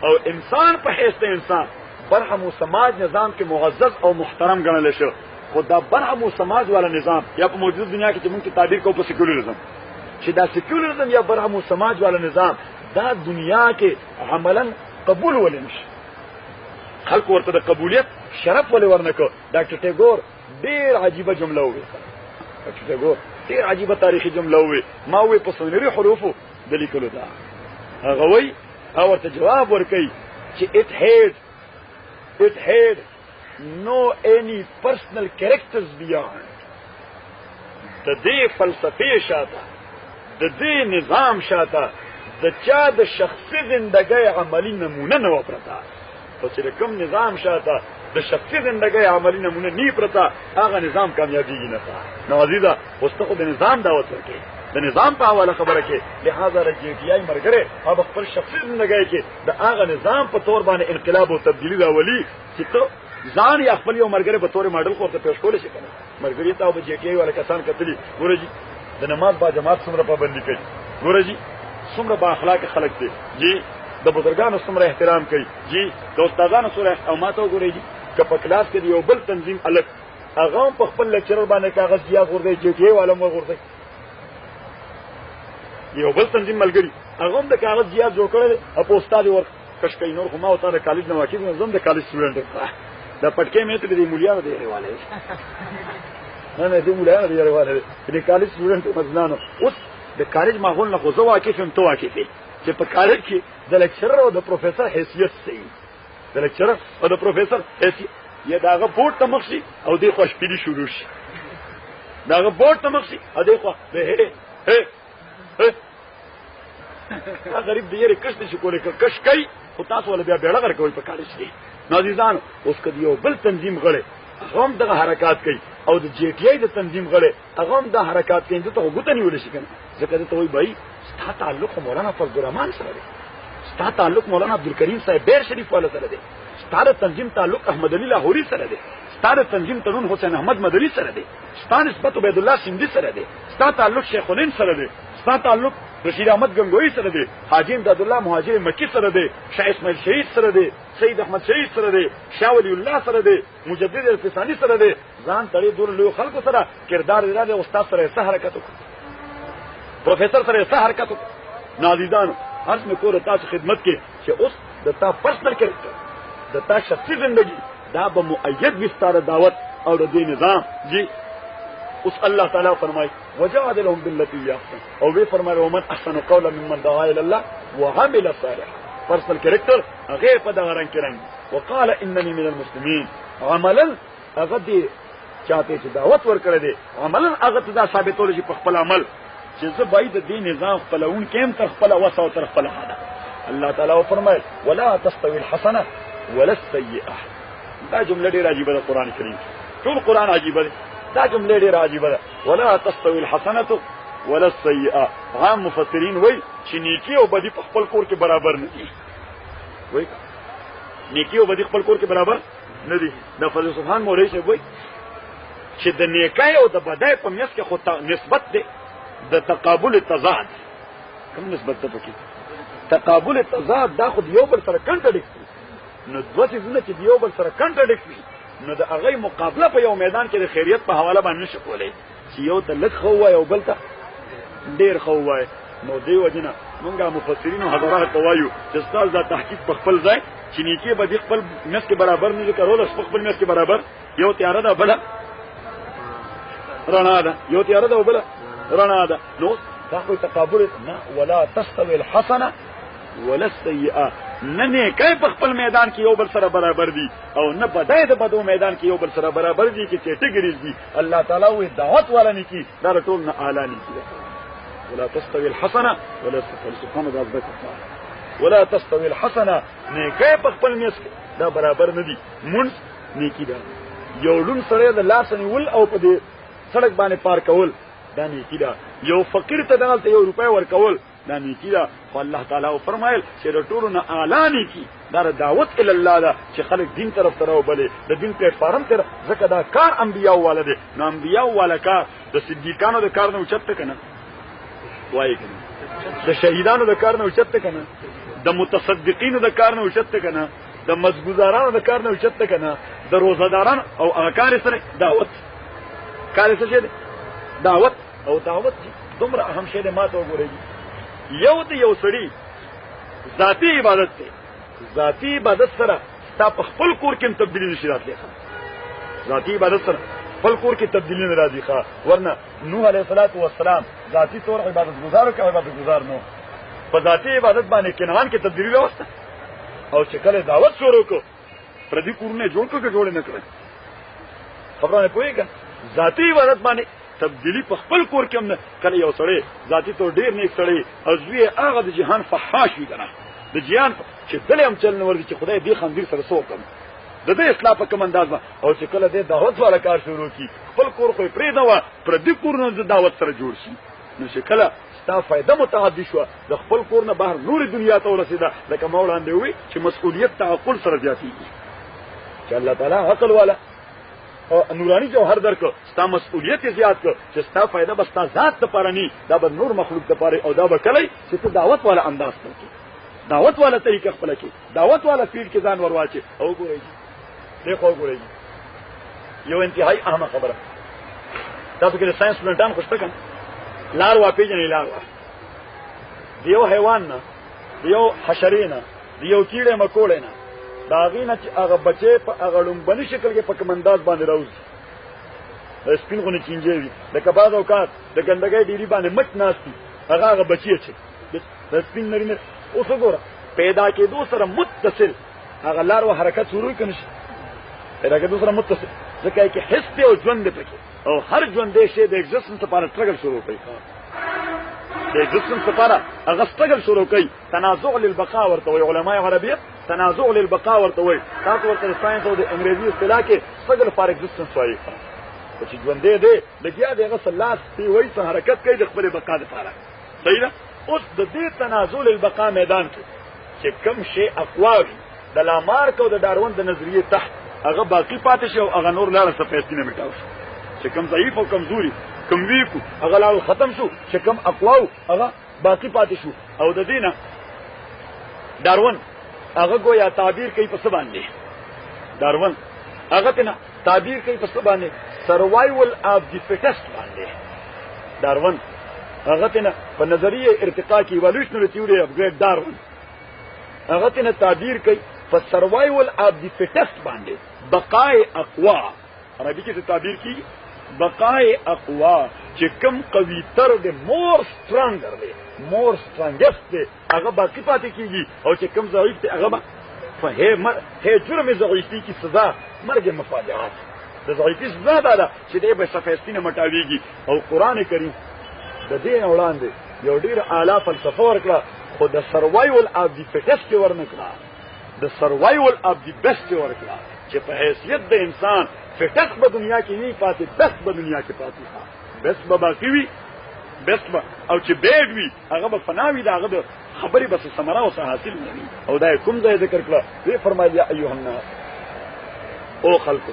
او انسان په حیث د انسان برهمو سماج نظام کې معزز او محترم ګڼل شو خو دا برهمو سماج والا نظام یا په موجوده دنیا کې چې موږ تعبیر کوو په سیکولرزم چې دا سیکولرزم یا برهمو سماج والا نظام دا دنیا کې عملاً قبول ولې نشي خلق ورته د قبولیت شرف ولې ورنکو ډاکټر ټیګور ډیر عجیبه جمله وکړه ډاکټر ټیګور ډیر عجیبه تاریخي جمله وې ما وې په سنري حروفو د لیکلو دا هغه وې او ورته جواب ورکړي چې it had no any personal characters beyond د دې فلسفي شاته د دې نظام شاته د چا د شخصي زندګۍ عملی نمونه نه وپرتا او چې کوم نظام شاته د شخصي زندګۍ عملی نمونه نه پرتا هغه نظام کامیابیږي نه نو عزیزه واستخو د نظام دعوت ورکړي د نظام په حواله خبره کې لہذا رجیټیای مرګره او خپل شخصي زندګۍ کې د هغه نظام په تور باندې انقلاب او تبدیلی راولي چې ته ځان یا خپل یو مرګره په تور ماډل کوته پیښ کول شي کنه مرګري ته به جیټیای ولا کسان کتلی ګورجی د نماز با جماعت څومره پابندي کوي ګورجی څومره با اخلاق خلک دي جی د بزرګانو څومره احترام کوي جی د استادانو څومره او ماته ګورجی که په کلاس کې یو بل تنظیم الګ هغه په خپل لیکچر باندې کاغذ یا غوړي جیټیای والا مو غوړي یو بل تنظیم ملګری هغه د کاغذ زیات جوړ کړل او په استاد ور کش کوي نور خو ما او تا د کالج نه واقف نه زم د کالج سټوډنټ دا پټکې مې ته د مولیانو دی حواله نه د مولیانو دی حواله د کالج سټوډنټ مزنانو اوس د کالج ماحول نه خو زه واقف هم تو واقف چې په کالج کې د لیکچرر او د پروفیسور حیثیت صحیح د لیکچرر او د پروفیسور حیثیت یا داغه بورډ ته مخشي او د خوشپیلی شروع شي داغه بورډ ته مخشي او د خو غریب دی یې کښته چې کوله کښ کوي خو تاسو ول بیا بیړه غر کوي په کالج کې نازیزان اوس کدی یو بل تنظیم غړي هم دغه حرکت کوي او د جی ټی آی د تنظیم غړي هغه هم د حرکت کوي ته وګته نیول شي کنه ځکه ته وای بھائی ستا تعلق مولانا فضل الرحمن سره دی ستا تعلق مولانا عبدالکریم صاحب بیر شریف والا سره دی ستا تنظیم تعلق احمد علی لاهوری سره دی ستا تنظیم ترون حسین احمد مدنی سره دی ستا نسبت عبید الله سیندی سره دی ستا تعلق شیخ الهند سره دی ستا تعلق رشید احمد گنگوی سره دی حاجی امداد الله مهاجر مکی سره دی شاه اسماعیل شهید سره دی سید احمد شهید سره دی شاه ولی الله سره دی مجدد الفسانی سره دی ځان تړي دور له خلکو سره کردار دی استاد سره سره حرکت پروفیسور سره سره حرکت نازیدان هر څه کور تاسو خدمت کې چې اوس د تا پرسنل کریکټر د تا شخصي ژوندۍ دا به مؤید وستاره دعوت او د دې نظام جی اس الله تعالی فرمای وجادلهم بالتي احسن او وی فرمایي ومن احسن قولا ممن دعا الى الله وعمل صالحا پرسنل کریکټر هغه په دغه رنګ کې رنګ وقال انني من المسلمين عملا هغه دې چاته چې دعوت ورکړه دي عملا هغه ته دا ثابتول چې په خپل عمل چې زه باید د دې نظام خپلون کېم تر خپل وسو تر خپل حاله الله تعالی فرمایي ولا تستوي الحسنه ولا السيئه. دا جمله ډېره عجیبه ده قران کریم. ټول قران عجیبه ده. دا جمله ډېره عجیبه ده. ولا تستوي الحسنه ولا السيئه. عام مفسرین وایي چې نیکی او بدی په خپل کور کې برابر نه دي. وایي نیکی او بدی خپل کور کې برابر نه دي. د فضل سبحان مولوی صاحب وایي چې د نیکای او د بدای په میس کې خو نسبت ده د تقابل تضاد. کوم نسبت ده پکې؟ تقابل تضاد دا خو یو بل سره کنټرډیکټ دي. نو دوه څیزونه چې یو بل سره کنټرډیکټ دي نو د هغه مقابله په یو میدان کې د خیریت په حواله باندې نشي کولای چې یو ته لږ خو وای او بل ته ډیر خو وای. نو دی وجنه مونږه مفسرین او حضرات وایو چې استاد دا تحقیق په خپل ځای چې نیکی به د خپل میس کې برابر نه کول، خپل میس کې برابر یو تیار ده بل رڼا ده، یو تیار ده بل رڼا ده. نو دا خو تقابل نه. ولا تستوي الحسنه ولا السيئه. نه نیکای په خپل میدان کې یو بل سره برابر دي او نه بدای د بدو میدان کې یو بل سره برابر دي چې کیټګریز دي. الله تعالی وی دعوت والا نیکی دا ټول نه اعلی نیکی ده. ولا تستوي الحسنه ولا سبحان الله ذکر. ولا تستوي الحسنه نیکای په خپل میس کې دا برابر نه دي. مونږ نیکی ده یو لون سره د لاس نیول او په دې سړک باندې پار کول دا نیکی ده. یو فقیر ته دالته یو روپۍ ورکول دا نیکی ده. خو الله تعالی فرمایل چې د ټولو نه اعلی نیکی دا دعوت الی الله ده چې خلک دین طرف ته راوبلې د دین پلیټ فارم ته. ځکه دا کار انبیاء والا دی. نو انبیاء والا کار د صدیقانو د کار نه اوچت کنه وایي کنه، د شهیدانو د کار نه اوچت کنه، د متصدقینو د کار نه اوچت کنه، د مزګزارانو د کار نه اوچت کنه، د روزادارانو او هغه کار سره دعوت کار څه دی دعوت. او دعوت دومره اهم شی دی. ما ته وګورئ یو د یو سړي ذاتی عبادت دی. ذاتی عبادت سره ستا په خپل کور کې تبدیلی نشي راتلی. ذاتی عبادت سره خپل کور کې تبدیلی نه راځي ښه. ورنه نوح علیه السلام ذاتی طور عبادت گزار او عبادت گزار نو په ذاتی عبادت باندې کنعان کې تبدیلی راوسته. او چې کله دعوت شروع کو پردي کورونه جوړ کړو جوړ نه کړل. خبره نه پوهیږي ذاتی عبادت باندې تبدیلی په خپل کور کې هم کله یو سړی ذاتی تو ډیر نیک سړی او زوی هغه د جهان فحاش وي کنه د جهان چې دلې هم چل نه ورږي چې خدای دې خندیر سره سوکم د دې اصلاح په کوم انداز او چې کله دې دعوت والا کار شروع کی خپل کور خو پرې دا و پر دې کور نه د دعوت سره جوړ شي. نو چې کله ستا فائدہ متعدی شو د خپل کور نه بهر نور دنیا ته ورسیدا لکه مولا اندې وي چې مسؤلیت تعقل سره زیاتیږي چې الله تعالی عقل والا او نورانی جوهر درکو ستا مسؤلیت زیات کو چې ستا فائدہ بس تا ذات ته پرانی دا به نور مخلوق ته پاره او دا به کلی چې ته دعوت والا انداز کوي، دعوت والا طریقه خپل کې، دعوت والا فیلډ کې ځان ورواچي. او ګورئ دیکھو ګورئ یو انتهایی اهمه خبره تاسو کې د ساينس سټوډنټان خوشته کړه لار واپیژنې لار دیو حیوان نه دیو حشرینه دیو کیړه مکوړه نه دا غینه چې هغه بچي په هغه لومبني شکل کې په کمنداز باندې راوځي سپین غونې چینجوي لکه بعض اوقات د ګندګۍ ډیری باندې مټ ناشتي هغه بچي چې د سپین نرینه اوس وګوره پیدا کېدو سره متصل هغه لار او حرکت شروع کړي پیدا کېدو سره متصل ځکه چې حس ته او ژوند پکې او هر ژوند شی د ایگزیسټنس لپاره ټرګل شروع کوي. د ایگزیسټنس لپاره هغه ټرګل شروع کوي. تنازع للبقاء ورته وي علماء عربیت تنازع للبقاء ورته وي. تاسو ورته ساينس او د انګریزي اصطلاح کې struggle for existence وایي. چې ژوند دې لګیا دی هغه سلاس دی وایي چې حرکت کوي د خپل بقا لپاره. صحیح ده؟ اوس د دې تنازع للبقاء میدان کې چې کوم شی اقواوي د لامارک او د داروین د نظریه تحت هغه باقی پاتې شي او هغه نور لاړه سپېڅینه میټاو چې کوم ضعیف او کمزوري کوم ویکو هغه لاړ ختم شو چې کوم اقواو هغه باقی پاتې شو. او د دینه داروین هغه گویا تعبیر کوي په څه باندې داروین هغه تنه تعبیر کوي په څه باندې سروایول اف دی فټست باندې داروین هغه تنه په نظریه ارتقا کې ایوالوشنری تیوري اف ګریډ داروین هغه تنه تعبیر کوي په سروایول اف دی فټست باندې بقای اقوا عربي کې تعبیر کوي بقای اقوا چې کم قوي تر د مور سترانګر دی مور سترانګست دی هغه باقی پاتې کیږي او چې کم ضعیف دی هغه هي جرم ضعیفی کی سزا مرګ مفاجعات د ضعیفی سزا ده چې دې به صفاستینه مټاویږي. او قران کریم د دې وړاندې یو ډیر اعلی فلسفه ورکړه خو د سروایول اف دی فټست ورنکړه د سروایول اف دی بیسټ ورکړه چې په حیثیت د انسان فټس په دنیا کې نه پاتې بیسټ په دنیا کې پاتې بیسټ به باقی وي بیسټ او چې بیډ وي هغه به فناوي دا هغه خبرې بس ثمره او حاصل نه وي او دا کوم ځای ذکر کړه وی فرمایي یا ایها الناس او خلق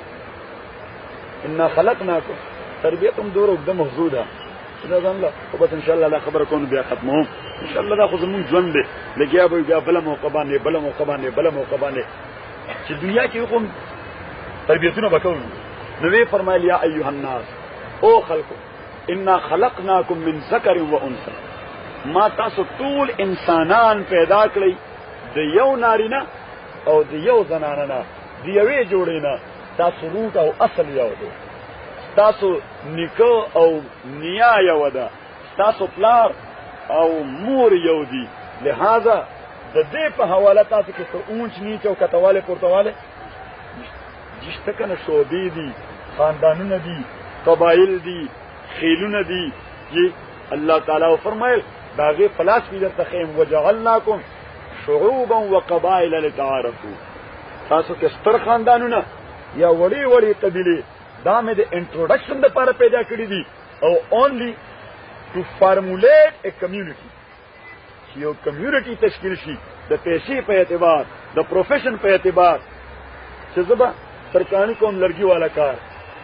ان خلقناکم تربیتم دور او د محدوده دا ځان له او بس ان شاء الله دا خبره کوم بیا ختمو ان شاء الله دا خو زمون ژوند دی لګیا به بیا بل موقع باندې چې دنیا کې کوم تربیتونه وکړو نو وی فرمایي یا ایها الناس او خلق ان خلقناکم من ذکر و انثى ما تاسو ټول انسانان پیدا کړی د یو نارینه او د یو زنانه نه د یوې جوړې نه تاسو روټ او اصل یو دی تاسو نیکو او نیا یو ده تاسو پلار او مور یو دي لہذا د دې په حواله تاسو کې څو اونچ نیچ او کتواله پورتواله جشته کنه شوبې دي خاندانونه دي قبایل دي خیلونه دي چې الله تعالی فرمایل داغه فلسفي در تخیم وجعلناکم شعوبا وقبائل لتعارفوا تاسو کې ستر خاندانونه یا وړي قبیله دا مې د انټروډکشن لپاره پیدا کړی دي او اونلی ټو فارمولیټ ا کمیونټي چې یو کمیونټي تشکیل شي د پیسې په اعتبار د پروفیشن په اعتبار چې زبا سرکاري کوم لړګي والا کار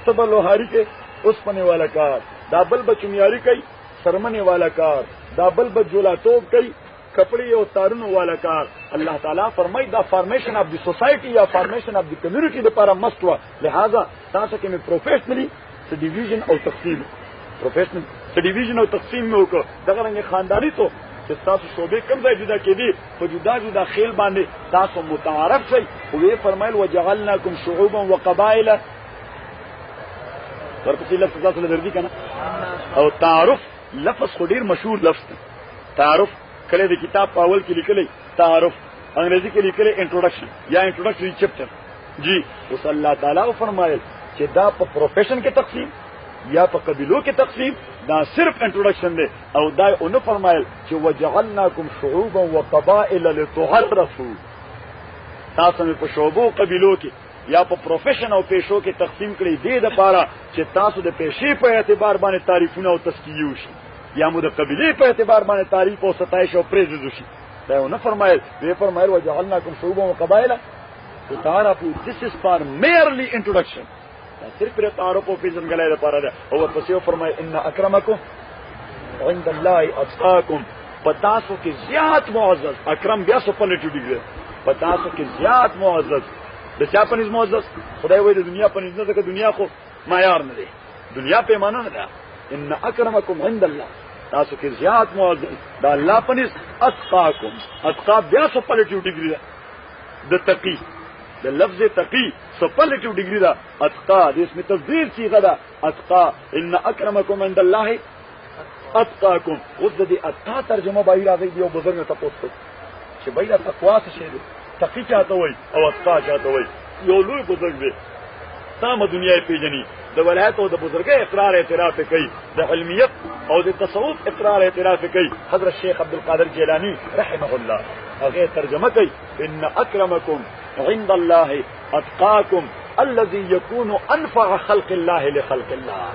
سبا لوهاری کې اوسپنه والا کار دا بل بچمیاري کوي سرمنه والا کار دا بل بجولا توپ کوي کپڑے او تارونو والا کار الله تعالی فرمای دا فارمیشن اف دی سوسایټي یا فارمیشن اف دی کمیونټي لپاره مستوا لہذا تاسو کې مې پروفیشنلی څه ډیویژن او تقسیم پروفیشنل څه ډیویژن او تقسیم مې وکړ دغه رنګ خاندانی ته چې تاسو شوبې کوم ځای جدا کېدي په جدا خیل باندې تاسو متعارف شئ او یې فرمایل وجعلناکم شعوبا وقبائل ورپسې لفظ تاسو لري کنه او تعارف لفظ خو ډیر مشهور لفظ دی تعارف کله د کتاب په اول کې لیکلی تعارف انګریزي کې لیکلی انټروډکشن یا انټروډکټری چپټر جی اوس الله تعالی فرمایل چې دا په پروفیشن کې تقسیم یا په قبیلو کې تقسیم دا صرف انټروډکشن دی او دا اونو فرمایل چې وجعلناکم شعوبا وقبائل لتعارفوا تاسو په شعوبو قبیلو کې یا په پروفیشن او پیشو کې تقسیم کړی دی د پاره چې تاسو د پیشې په اعتبار باندې تعریفونه او تذکیه وشي یا مو د قبیلې په اعتبار باندې تعریف او ستایش او پریز وشي دا نه فرمایل وی فرمایل وجعلناکم شعوبا وقبائل تعارفوا this is for merely introduction دا صرف پر تعارف او پیژنګلای لپاره ده او ورپسې فرمایي ان اکرمکم عند الله اتقاکم پتاسو کې زیات معزز اکرم بیا سپرلیټیو ډیګری پتاسو کې زیات معزز د چا پنځ معزز خدای وایي د دنیا پنځ نه ځکه دنیا خو معیار نه دی دنیا پیمانه نه ده ان اکرمکم عند الله تاسو کې زیات معزز د الله پنځ اتقاکم اتقا بیا سپرلیټیو ډیګری ده د تقی د لفظ تقی سپرلیټیو ډیګری ده اتقا د اسم تفضیل صيغه ده اتقا ان اکرمکم عند الله اتقاکم اوس د دې اتقا ترجمه به راځي یو بزرګ ته پوښتنه چې بایدا تقوا څه شی دی تقی چاته وای او اتقا چاته وای یو لوی بزرګ دی تمام دنیا پیژني د ولایت او د بزرګۍ اقرار اعتراف کوي د علمیت او د تصوف اقرار اعتراف کوي حضرت شیخ عبد القادر جیلانی رحمه الله هغه ترجمه کوي ان اکرمکم عند الله اتقاکم الذي يكون انفع خلق الله لخلق الله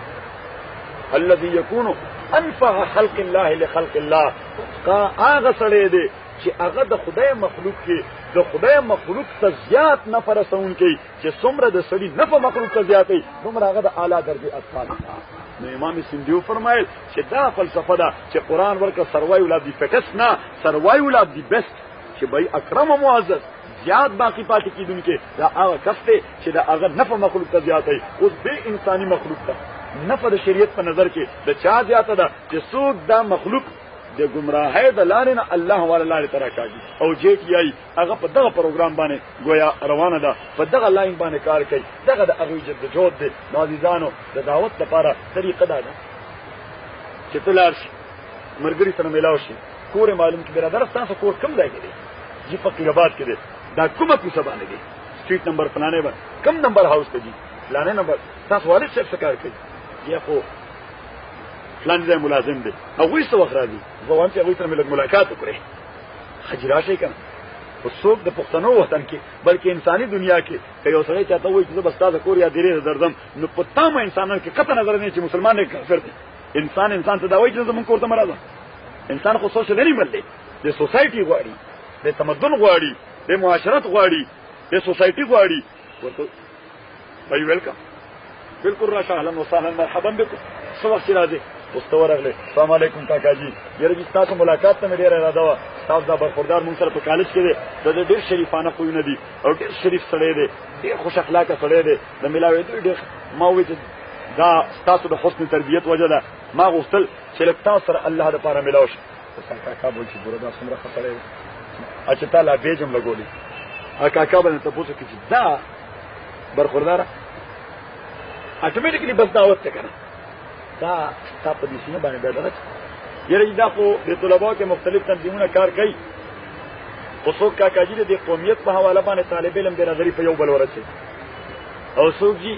الذي يكون انفع خلق الله لخلق الله هغه سره دی چې هغه د خدای مخلوق کې د خدای مخلوق ته زیات نفع رسون کوي چې څومره د سړي نفع مخلوق ته زیاتې څومره هغه د اعلی درجه اتقا نو امام سندیو فرمایل چې دا فلسفه ده چې قران ورکه سروای ولاد دی فکس نه سروای ولاد دی بیسټ چې بای اکرم او معزز زیات باقی پاتې کیدونکو دا هغه کس ته چې دا هغه نفع مخلوق ته زیاتې اوس به انساني مخلوق ته نفع د شریعت په نظر کې د چا زیاته ده چې څوک دا مخلوق د گمراهۍ د لارې نه الله ولا لارې ترا کاږي او جیټ یای هغه په دغه پروګرام باندې گویا روانه ده په دغه لاین باندې کار کوي دغه د هغه جدوجہد دي نازیزانو د دعوت لپاره طریقه ده چې تلار شي مرګري سره ملاو شي کور معلوم کې برادر تاسو کور کم ځای کې دي چې فقیر آباد کې دي دا کومه کوڅه باندې دي سټریټ نمبر فلانه باندې کم نمبر هاوس ته دي فلانه نمبر تاسو والد څه کار کوي یا خو فلان ځای ملازم دی او وې څو وخت راځي ځوان چې هغه سره ملګری ملاقات وکړي حجرا شي کنه څوک د پښتنو وطن کې بلکې انساني دنیا کې که یو سړی چاته وایي چې زه بس تاسو کور یا ډېرې درځم نو په تمام انسانانو کې قطع نظر نه چې مسلمان دی کافر دی. انسان ته دا وایي چې زمونږ کور ته مه راځه. انسان خو سوشل انیمل دی. د سوسایټي غواړي، د تمدن غواړي، د معاشرت غواړي، د سوسایټي غواړي. ورته وایي ویلکم، بالکل راشه، اهلا وسهلا مرحبا بكم. څه وخت راځي؟ اوس ته ورغلی. السلام علیکم کاکا جی، یاره جی ستاسو ملاقات ته مې ډېره اراده وه. تاسو دا برخوردار مونږ سره په کالج کې دی، د ډېر شریفانه خویونه دي او ډېر شریف سړی دی، ډېر خوش اخلاقه سړی دی. د ملاوېدو ډېر ما وویل چې دا ستاسو د حسن تربیت وجه ده. ما غوښتل چې لږ تاسو سره الله دپاره ملاو شي. کاکا بول چې ګوره دا څومره ښه سړی دی، چې تا لا بیجم لګولي. کاکا به نه تپوس وکړي چې دا برخورداره اټومیټیکلی بس دعوت ته که نه دا ستا په دې سینه باندې بیداره یاره دا خو د طلباو کې مختلف تنظیمونه کار کوي، خو څوک کاکاجي د دې قومیت په حواله باندې طالب علم برادري په یو بل ورسوي، او څوک جي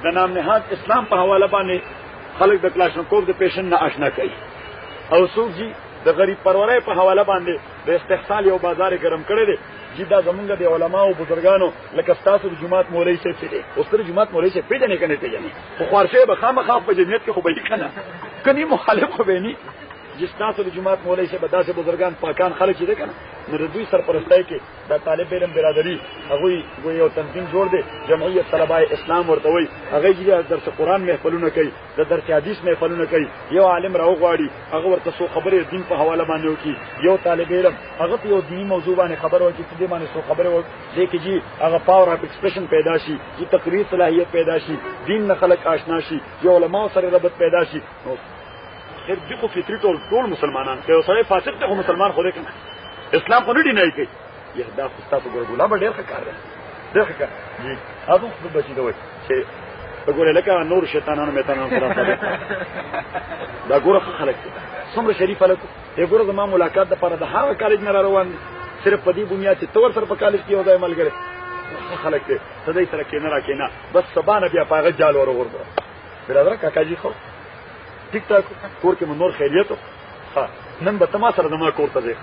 د نام نهاد اسلام په حواله باندې خلک د کلاشنکوف د پیشن نه آشنا کوي، او څوک جي د غریب پرورۍ په حواله باندې د استحصال یو بازار ګرم کړی دی. جی دا زمونږ د علماو بزرګانو لکه ستاسو د جماعت مولوي صاحب چې دی، اوس ته د جماعت مولوي صاحب پېژنې که نه پېژنې؟ خو خوارشی به خامخا په جمعیت کې خو به یې که نه کني مخالف خو به نه چې ستاسو د جماعت مولوي صاحب داسې بزرګان پاکان خلک چې دی که نه نو د دوی سرپرستۍ کې دا طالب علم برادري هغوی یو تنظیم جوړ دی، جمعیت طلبای اسلام ورته وایي. هغوی چې درس قرآن محفلونه کوي، د درس حدیث محفلونه کوي. یو عالم راوغواړي هغه ورته څو خبرې دین په حواله باندې وکړي، یو طالب علم هغه په یو دیني موضوع باندې خبر وکړي چې دې باندې څو خبرې وکړي چې جي هغه پاور اف ایکسپریشن پیدا شي، چې تقریر صلاحیت پیدا شي، دین نه خلک آشنا شي، یو علماو سره ربط پیدا شي. خیر دي خو فطري ټول مسلمانان که یو سړی فاسق دی خو مسلمان خو دی که نه اسلام خو نه ډینای کوي. یاره دا خو ستاسو ګوره ګلاب ډېر ښه کار دی، ډېر ښه کار جي. هغه خو بچي ته وایي چې ګوره لکه نور شیطانانو میتانانو سره دا ګوره ښه خلک دي، څومره شریف خلک دی. ګوره زما ملاقات دپاره د هغه کالج نه را روان دي صرف په دې بنیاد چې ته ور سره په کالج کې یو ځای ملګری ښه خلک دی، ته دی سره کښېنه را کښېنه، بس سبا نه بیا په هغه جال ور وغورځوه. برادره کاکاجي خو ټیک ټاک کور کې مو نور خیریت ښه نن به ته ما سره زما کور ته ځې.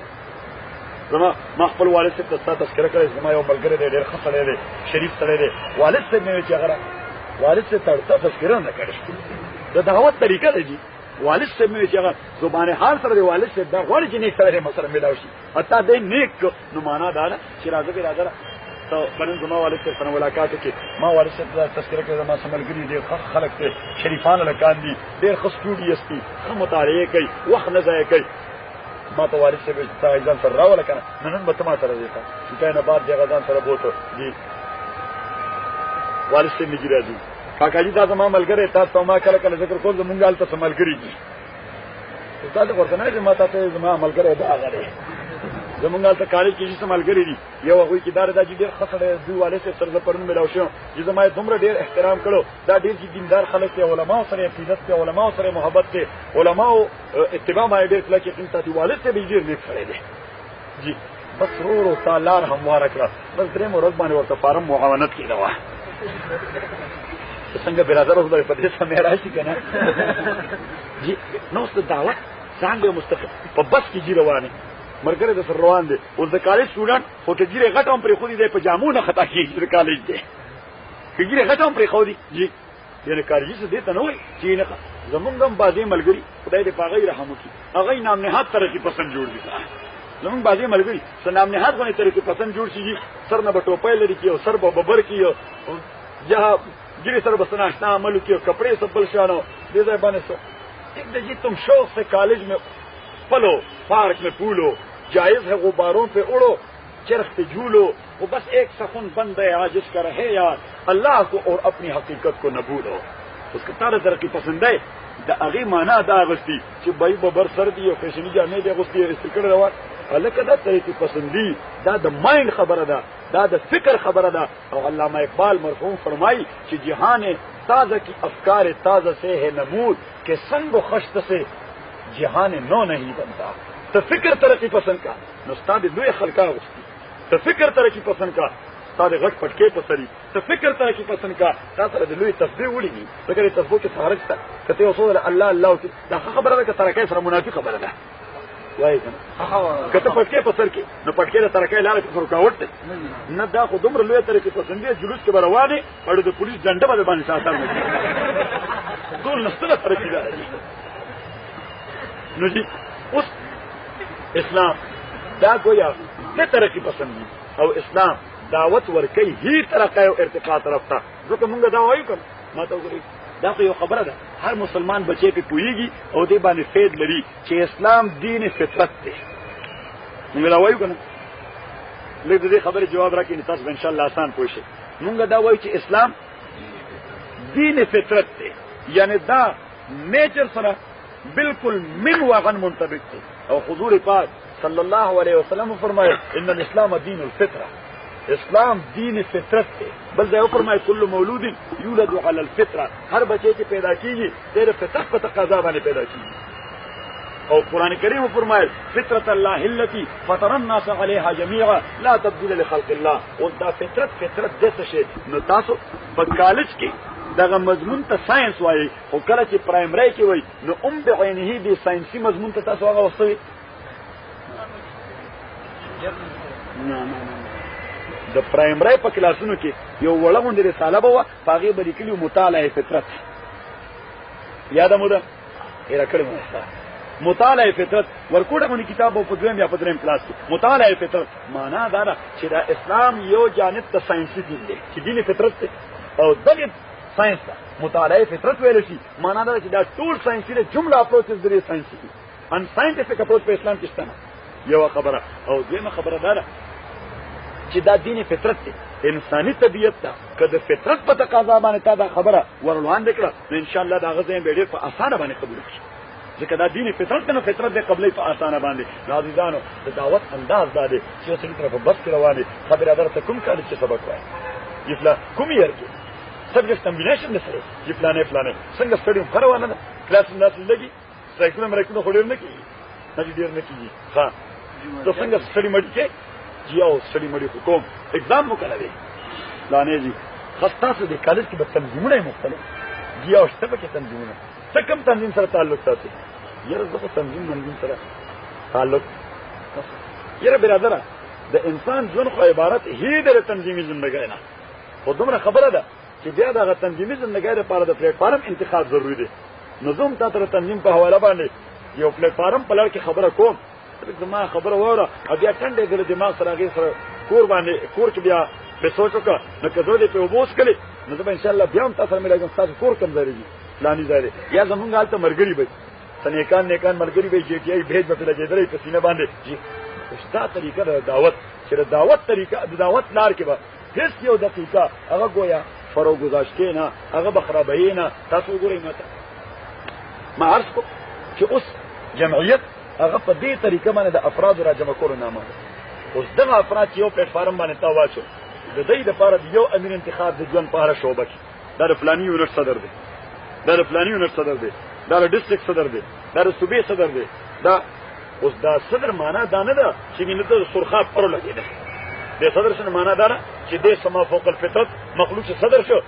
ما خپل والد صاحب ته ستا تذکره کړی، زما یو ملګری دی ډېر ښه سړی دی، شریف سړی دی. والد صاحب مې ویل چې هغه والد صاحب ته تذکره نه کړې، د دعوت طریقه ده جي. والد صاحب مې ویل چې هغه زبان حال سره دی، والد صاحب دا غواړي چې نیک سړی مسره میلاو شي، حتی دی نیک نو معنا دا ده چې راځه برادره ته پرون زما والد صاحب سره ملاقات وکړي. ما والد صاحب ته تذکره کړې، زما څه ملګري ډېر ښه خلک دی، شریفانه لکان دي، ډېر ښه سټوډیس دي، ښه مطالعې کوي، وخت نه ضایع کوي. ما ته والد صاحب ته ځان سره راوله که نه نن به ته ما سره ځې چې نه بعد دی هغه ځان سره بوته جي. والد صاحب مې جي راځي کاکاجي دا زما ملګری، تاسو ته ما کله کله ذکر کوم زمونږ هلته څه ملګري دي. دا ته ورته نه چې ما ته زما ملګری دا هغه دی، زمونږ هلته کالج کې چې څه ملګري دي، یو هغوی کې دا دا چې ډېر ښه سړی دوی والد صاحب سره زه پرون میلاو شوم چې زما یې دومره ډېر احترام کړو. دا ډېر چې دیندار خلک دی، علماو سره عقیدت دی، علماو سره محبت دی، علماو اتباع باندې ډېر کلک یقین ساتي. والد صاحب یې ډېر نیک سړی دی جي. بس ورو تا لار همواره کړه، بس درېیمه ورځ باندې ورته فارم معاونت کېده وه. څنګه برادر اوس به په دې سمې راشي که نه جي. نو اوس د دعوت ځان به مستقل په بس کې جي روانې مرګره د سر روان دي. اوس د کالج سټوډنټ خو ته ګیره غټ هم پرې خودي دی، په جامو نه خطا کېږي د کالج دی، که ګیره غټ هم پرې خودي جي. یعنې کالجي څه دې ته نه وایي چې نه زمونږ هم بعضې ملګري خدای دې په هغوی رحم وکړي، هغوی نام نهاد ترقي پسند جوړ دي. زمونږ بعضې ملګري څه نام نهاد غوندې ترقي پسند جوړ شي جي، سر نه به ټوپۍ لري کړي او سر به ببر کړي او جهه गिरे सर बस नाश्ता अमल किया कपड़े सब बलशानो दे बने सो एक जी तुम शौक से कॉलेज में पलो, पार्क में पूलो, जायज है गुब्बारों पे उड़ो, चरख पे झूलो, वो बस एक सकुन बंद है आज इसका रहे यार अल्लाह को और अपनी हकीकत को न भूलो. उसका तारा तरक्की पसंद है द अगी माना दा अगस्ती कि भाई बबर सर्दी और फैशनी जाने दे अगस्ती इस्तिकड़ रवा अलग दा तरक्की पसंदी दा द माइंड खबर दा द फिक्र खबर और अल्लामा इकबाल मरहूम फरमाई कि जहान ताज़ा की अफकार ताज़ा से है नमूद के संग खश्त से जहान नो नहीं बनता. तो फिक्र तरक्की पसंद का नुस्ताद दुए खलका उसकी तो फिक्र तरक्की पसंद का तारे घट पटके पसरी तो फिक्र तरक्की पसंद का तारे दुए तस्बीह उड़ी नहीं तो करे तस्बीह के सारक था कहते हो अल्लाह अल्लाह की खबर है कि तरक्की सर मुनाफी खबर है وایي کته پټکې په سر کې نو پټکې د ترکې لاره په رکاوټ نه دا خو دومره لوی طریقې پسندې جلوس کې روانې اړو د پولیس ډنډه باندې ساتل نه ټول نستله ترکې ده نو جی اوس اسلام دا گویا نه ترقی پسند دي او اسلام دعوت ورکي هي ترقی او ارتقا طرف ته ځکه موږ دا وایو کوم ما ته وګورئ دا یو خبره ده هر مسلمان بچی په پويږي او دې باندې فید لري چې اسلام دین فطرت دی موږ دا وایو کنه لکه دې خبره جواب راکړي تاسو ان شاء الله آسان پوه شئ موږ دا وایو چې اسلام دین فطرت دی یعنی دا نیچر سره بالکل من واغن منطبق دی او حضور پاک صلی الله علیه وسلم فرمایي ان الاسلام دین الفطره اسلام دین فطرت دی بل ځای فرمایي کل مولود یولد علی الفطره هر بچی چې پیدا کیږي د فطرت په تقاضا باندې پیدا کیږي او قران کریم فرمایي فطرت الله التي فطر الناس عليها جميعا لا تبديل لخلق الله او دا فطرت د څه شي نو تاسو په کالج کې دغه مضمون ته ساينس وایي او کله چې پرایمری کې وایي نو بعینه دي ساينسي مضمون ته تاسو هغه وستوي نه د پرایمری په کلاسونو کې یو وړاندې رساله بوه پاغي به لیکلو مطالعه فطرت یاد مو ده ایرا کړم مطالعه فطرت ورکوټه کتاب په دویم یا په دریم کلاس کې مطالعه فطرت معنا دا ده چې دا اسلام یو جانب ته ساينسي دین دی چې دین فطرت دی او دغه ساينس مطالعه فطرت ویل شي معنا دا چې دا ټول ساينسي له جمله اپروچز لري ساينسي ان ساينټیفیک اپروچ په اسلام کې شته یو خبره او دیمه خبره ده چې دا دین فطرت دی انساني طبيعت ته کله فطرت په تقاضا باندې تا دا خبره ورلوان دکړه نو ان شاء الله دا غزين به ډېر په اسانه باندې قبول شي ځکه دا دین فطرت نه فطرت د قبلې په اسانه باندې نازیدانو د دعوت انداز دا دی چې څنګه طرف بس کې روانه خبره درته کوم کال چې سبق وایي یفلا کوم یې ورکی سبجیکټ کمبینیشن نسره چې فلانه څنګه سټډیم کاروانه ده کلاس نه لګي سایکل مې راکړو خوري نه کیږي نه ډیر نه کیږي ها ته څنګه سټډی مړ کې جیاو سټډی مړ کوم एग्जाम مو کړی پلانې دي خاصه د کالج کې به تنظیمونه مختلف جیاو شته کې تنظیمونه څه کوم تنظیم سره تعلق ساتي یره زه تنظیم سره تعلق یره برادر د انسان ژوند خو عبارت هی د تنظیمي ژوندۍ نه خو دومره خبره ده چې بیا د تنظیمي ژوندۍ لپاره د پلیټ فارم انتخاب ضروری دی نظم تاسو تنظیم په حواله باندې یو پلیټ فارم په لړ کې خبره کوم زما خبره وره بیا ټنډه د دماغ سره غي سره کور باندې کور کې بیا په سوچو کا نو کله دې په وبوس کړي نو زه ان شاء الله بیا هم تاسو مې راځم تاسو کور کم ځایږي پلاني ځای یا زمونږ حالت مرګري به نیکان مرګري به جی ټي آی بهج په لګیدلې په سینه باندې جی دا طریقه د دعوت چې د دعوت طریقه د دعوت لار کې به هیڅ یو دقیقه هغه گویا فرو گذاشته نه هغه بخرابې نه تاسو ګورئ ماته ما عرض کو چې اوس جمعیت هغه په دې طریقه باندې د افراد را جمع کولو نامه اوس دغه افراد یو پلیټ فارم باندې تا واچو د دې لپاره یو امیر انتخاب د ځوان په اړه شوبه کې دا د فلاني یونټ صدر دی دا د فلاني یونټ صدر دی دا د ډیسټریکټ صدر دی دا د صوبې صدر دی دا اوس دا صدر معنا دا نه ده چې موږ ته سرخاب پر لګیدل د صدر څه معنا دا چې د سما فوق الفطرت مخلوق صدر شو